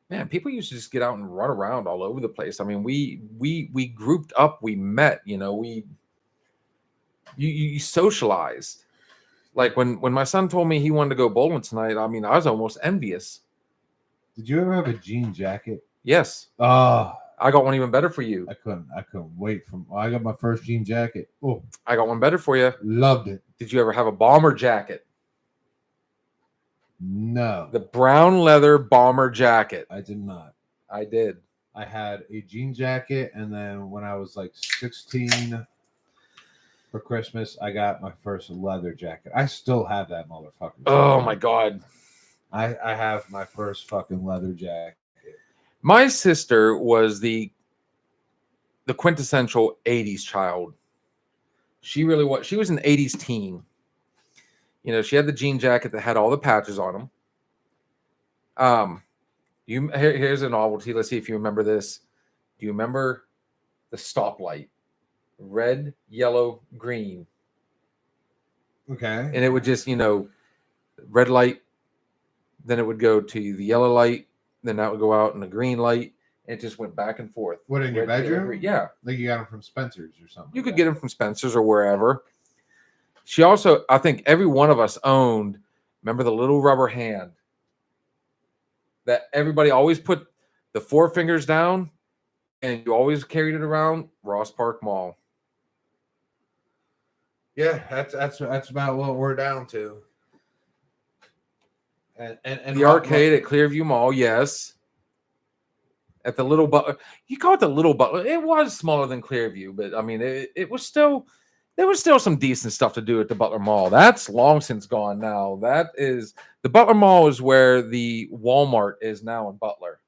Man, people used to just get out and run around all over the place. I mean, we grouped up, we met, you socialized. Like when my son told me he wanted to go bowling tonight, I mean, I was almost envious. Did you ever have a jean jacket? Yes. Oh, I got one even better for you. I couldn't wait I got my first jean jacket. Oh, I got one better for you. loved it. Did you ever have a bomber jacket? No, The brown leather bomber jacket. I did not. I did. I had a jean jacket, and then when I was like 16 for Christmas, I got my first leather jacket. I still have that motherfucker. Oh my God. I have my first fucking leather jacket. My sister was the quintessential 80s child. She really was. She was an 80s teen. She had the jean jacket that had all the patches on them. Here's a novelty. Let's see if you remember this. Do you remember the stoplight? Red, yellow, green. Okay. And it would just, red light, then it would go to the yellow light, then that would go out in the green light, and it just went back and forth. What, in your Red, yellow, bedroom? green. Yeah. Like you got them from Spencer's or something. You could get them from Spencer's or wherever. She also, I think every one of us owned, remember the little rubber hand that everybody always put the 4 fingers down, and you always carried it around? Ross Park Mall. Yeah, that's about what we're down to. And The arcade at Clearview Mall, yes. At the Little Butler, you call it the Little Butler. It was smaller than Clearview, but I mean, it was still, there was still some decent stuff to do at the Butler Mall. That's long since gone now. That is, the Butler Mall is where the Walmart is now in Butler.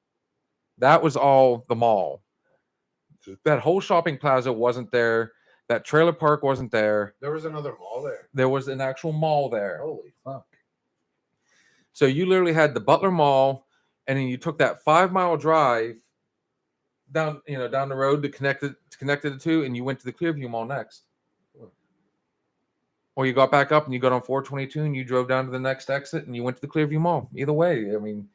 That was all the mall. That whole shopping plaza wasn't there. That trailer park wasn't there. There was another mall there. There was an actual mall there. Holy fuck. So you literally had the Butler Mall, and then you took that 5-mile drive down, down the road to connect the two, and you went to the Clearview Mall next. Or you got back up and you got on 422 and you drove down to the next exit and you went to the Clearview Mall. Either way, I mean,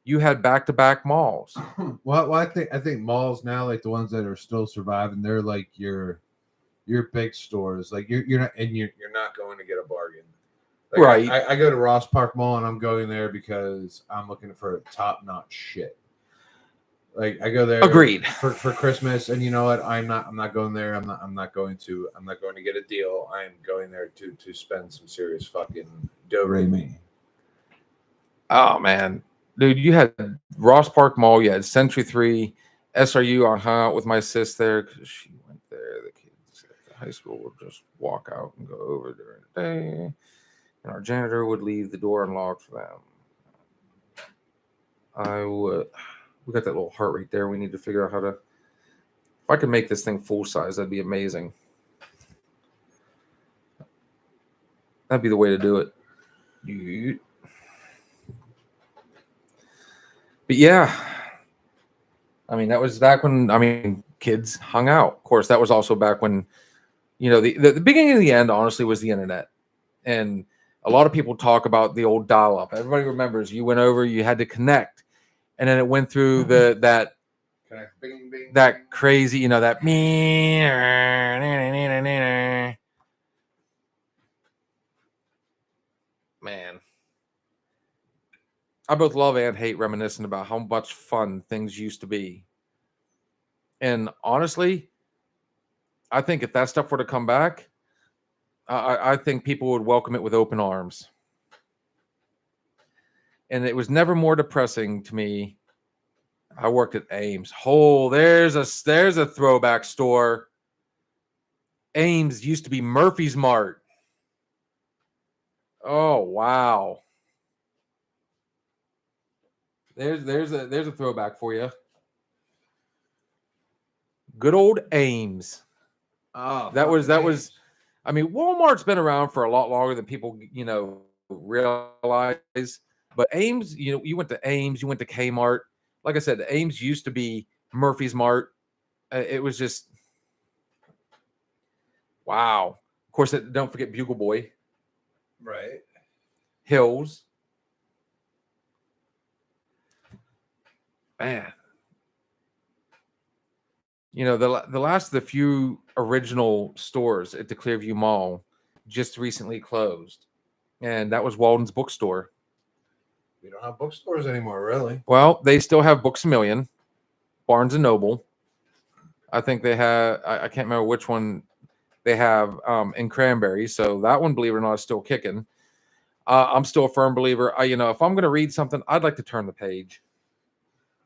you had back-to-back malls. Well, I think malls now, like the ones that are still surviving, they're like your big stores. Like you're not, and you're Not going to get a bargain. Like, Right. I go to Ross Park Mall and I'm going there because I'm looking for top-notch shit. Like I go there Agreed. for Christmas, and you know what? I'm not going there. I'm not going to get a deal. I'm going there to spend some serious fucking dough. me. Oh man, dude, you had Ross Park Mall, you had Century 3, SRU. I hung out with my sis there because she went there. The kids at the high school would just walk out and go over during the day, and our janitor would leave the door unlocked for them. We got that little heart right there. We need to figure out how to. If I could make this thing full size, that'd be amazing. That'd be the way to do it. But yeah, I mean, that was back when, kids hung out. Of course, that was also back when, the beginning and the end, honestly, was the internet. And a lot of people talk about the old dial-up. Everybody remembers you went over, you had to connect. And then it went through that crazy, that man. I both love and hate reminiscing about how much fun things used to be. And honestly, I think if that stuff were to come back, I think people would welcome it with open arms. And it was never more depressing to me. I worked at Ames. Oh, there's a throwback store. Ames used to be Murphy's Mart. Oh wow. There's a throwback for you. Good old Ames. Oh, that was. I mean, Walmart's been around for a lot longer than people realize. But Ames, you went to Ames, you went to Kmart. Like I said, Ames used to be Murphy's Mart. It was just wow. Of course, don't forget Bugle Boy. Right. Hills. Man. The last of the few original stores at the Clearview Mall just recently closed. And that was Walden's Bookstore. We don't have bookstores anymore, really. Well, they still have Books A Million, Barnes and Noble. I think they have, I can't remember which one they have in Cranberry. So that one, believe it or not, is still kicking. I'm still a firm believer. If I'm going to read something, I'd like to turn the page.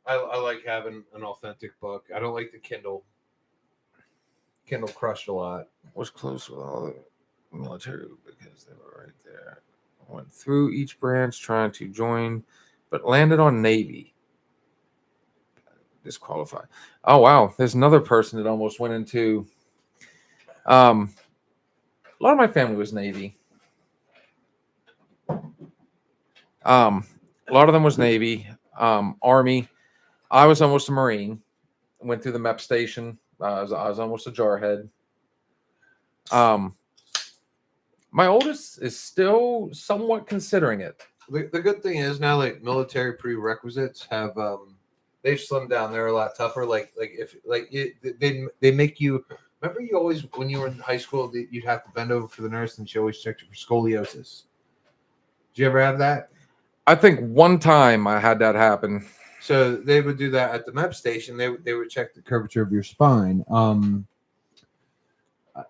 I like having an authentic book. I don't like the Kindle. Kindle crushed a lot. Was close with all the military because they were right there. Went through each branch trying to join, but landed on Navy. Disqualified. Oh wow, there's another person that almost went into. A lot of my family was Navy. A lot of them was Navy, Army. I was almost a Marine. Went through the MEP station. I was almost a jarhead. My oldest is still somewhat considering it. The good thing is now, like military prerequisites have they've slimmed down. They're a lot tougher. They make you. Remember, you always when you were in high school, you'd have to bend over for the nurse, and she always checked you for scoliosis. Did you ever have that? I think one time I had that happen. So they would do that at the MEP station. They would check the Curvature of your spine.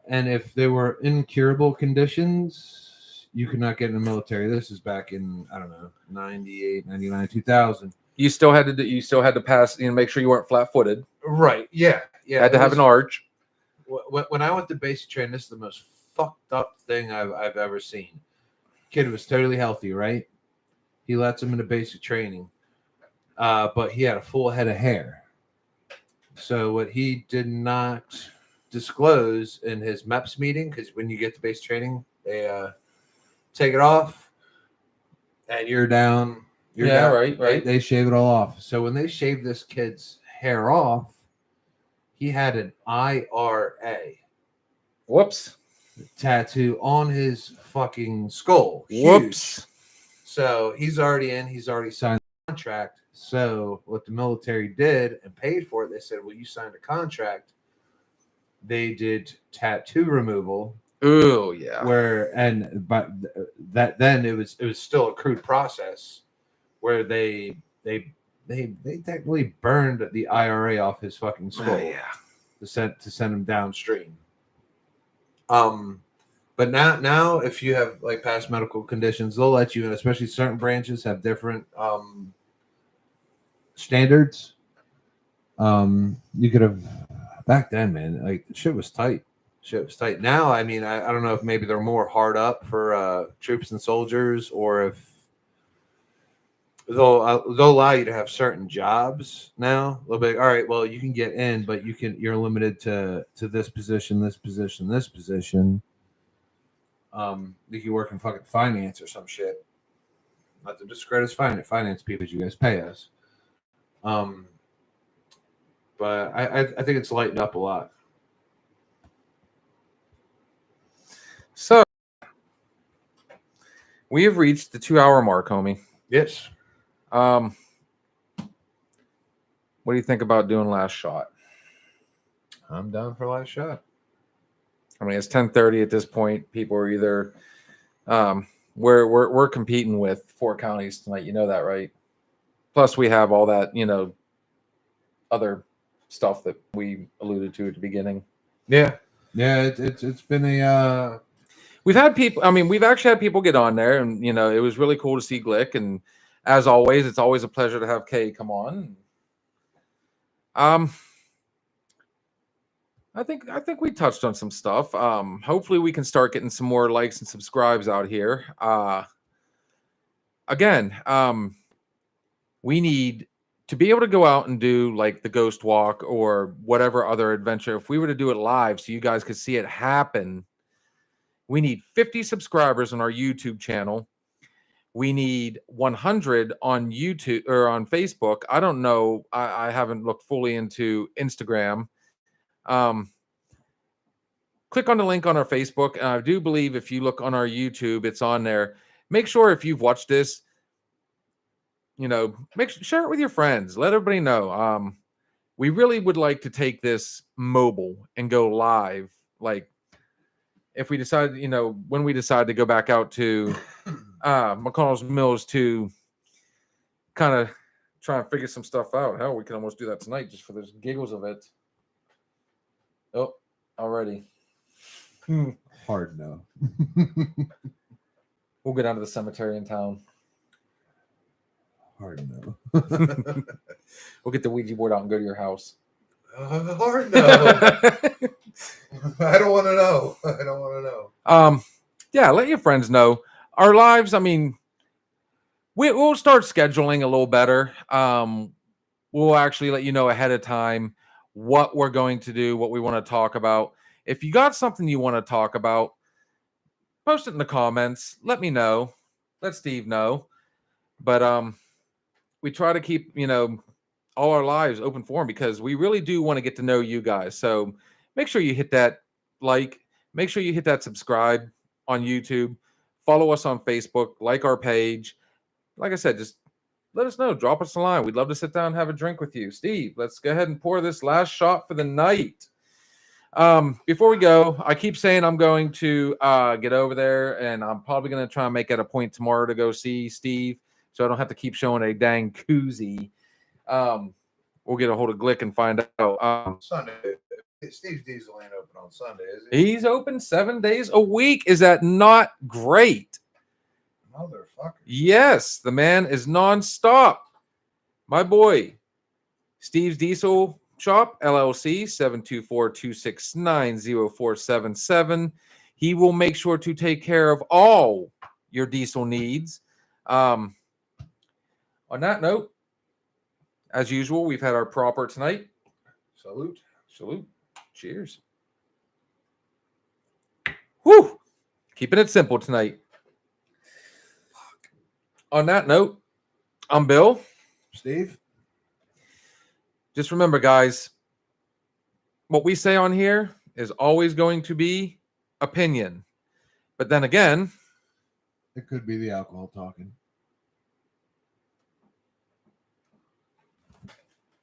And if they were incurable conditions, you could not get in the military. This is back in, I don't know, 98, 99, 2000. You still had to pass, make sure you weren't flat-footed. Right. Yeah. Yeah. Had to it have was- an arch. When I went to basic training, this is the most fucked up thing I've ever seen. Kid was totally healthy, right? He lets him into basic training, but he had a full head of hair. So what he did not disclose in his MEPS meeting, because when you get to basic training, they take it off, and you're down. You're Yeah, down. right. They shave it all off. So when they shaved this kid's hair off, he had an IRA Whoops. tattoo on his fucking skull. Huge. Whoops. So he's already in. He's already signed the contract. So what the military did and paid for it, they said, well, you signed a contract. They did tattoo removal Oh yeah. but that then it was still a crude process where they technically burned the IRA off his fucking skull. Oh, yeah. to send him downstream. But now if you have like past medical conditions, they'll let you in. Especially certain branches have different Standards. You could have back then, man. Like shit was tight. Now, I mean, I don't know if maybe they're more hard up for troops and soldiers, or if they'll allow you to have certain jobs now. They'll be like, all right, well, you can get in, but you're limited to this position, this position, this position. You can work in fucking finance or some shit. Not to discredit finance people, as you guys pay us. But I think it's lightened up a lot. So we have reached the 2-hour mark, homie. Yes. What do you think about doing last shot? I'm down for last shot. I mean, it's 10:30 at this point. People are either we're competing with 4 counties tonight. You know that, right? Plus, we have all that other stuff that we alluded to at the beginning. Yeah. It's been a We've had people. I mean, we've actually had people get on there, and it was really cool to see Glick. And as always, it's always a pleasure to have Kay come on. I think we touched on some stuff. Hopefully we can start getting some more likes and subscribes out here. Again, we need to be able to go out and do like the ghost walk or whatever other adventure. If we were to do it live so you guys could see it happen, we need 50 subscribers on our YouTube channel. We need 100 on YouTube or on Facebook. I don't know. I haven't looked fully into Instagram. Click on the link on our Facebook. And I do believe if you look on our YouTube, it's on there. Make sure if you've watched this, share it with your friends. Let everybody know. We really would like to take this mobile and go live. Like if we decide, when we decide to go back out to McConnell's Mills to kind of try and figure some stuff out. Hell, we can almost do that tonight just for the giggles of it. Oh, already. hard no. We'll go down to the cemetery in town. Hard no. We'll get the Ouija board out and go to your house. Hard no. I don't want to know. Yeah, let your friends know. Our lives, I mean, we'll start scheduling a little better. We'll actually let you know ahead of time what we're going to do, what we want to talk about. If you got something you want to talk about, post it in the comments. Let me know. Let Steve know. But we try to keep, all our lives open for him because we really do want to get to know you guys. So make sure you hit that like. Make sure you hit that subscribe on YouTube. Follow us on Facebook. Like our page. Like I said, just let us know. Drop us a line. We'd love to sit down and have a drink with you. Steve, let's go ahead and pour this last shot for the night. Before we go, I keep saying I'm going to get over there, and I'm probably going to try and make it a point tomorrow to go see Steve, so I don't have to keep showing a dang koozie. We'll get a hold of Glick and find out. Sunday, Steve's Diesel ain't open open on Sunday, is he? He's open 7 days a week. Is that not great? Motherfucker. Yes, the man is nonstop. My boy, Steve's Diesel Shop, LLC, 724-269-0477. He will make sure to take care of all your diesel needs. On that note, as usual, we've had our proper tonight. Salute. Salute. Cheers. Whew. Keeping it simple tonight. On that note, I'm Bill. Steve? Just remember, guys, what we say on here is always going to be opinion. But then again, It could be the alcohol talking.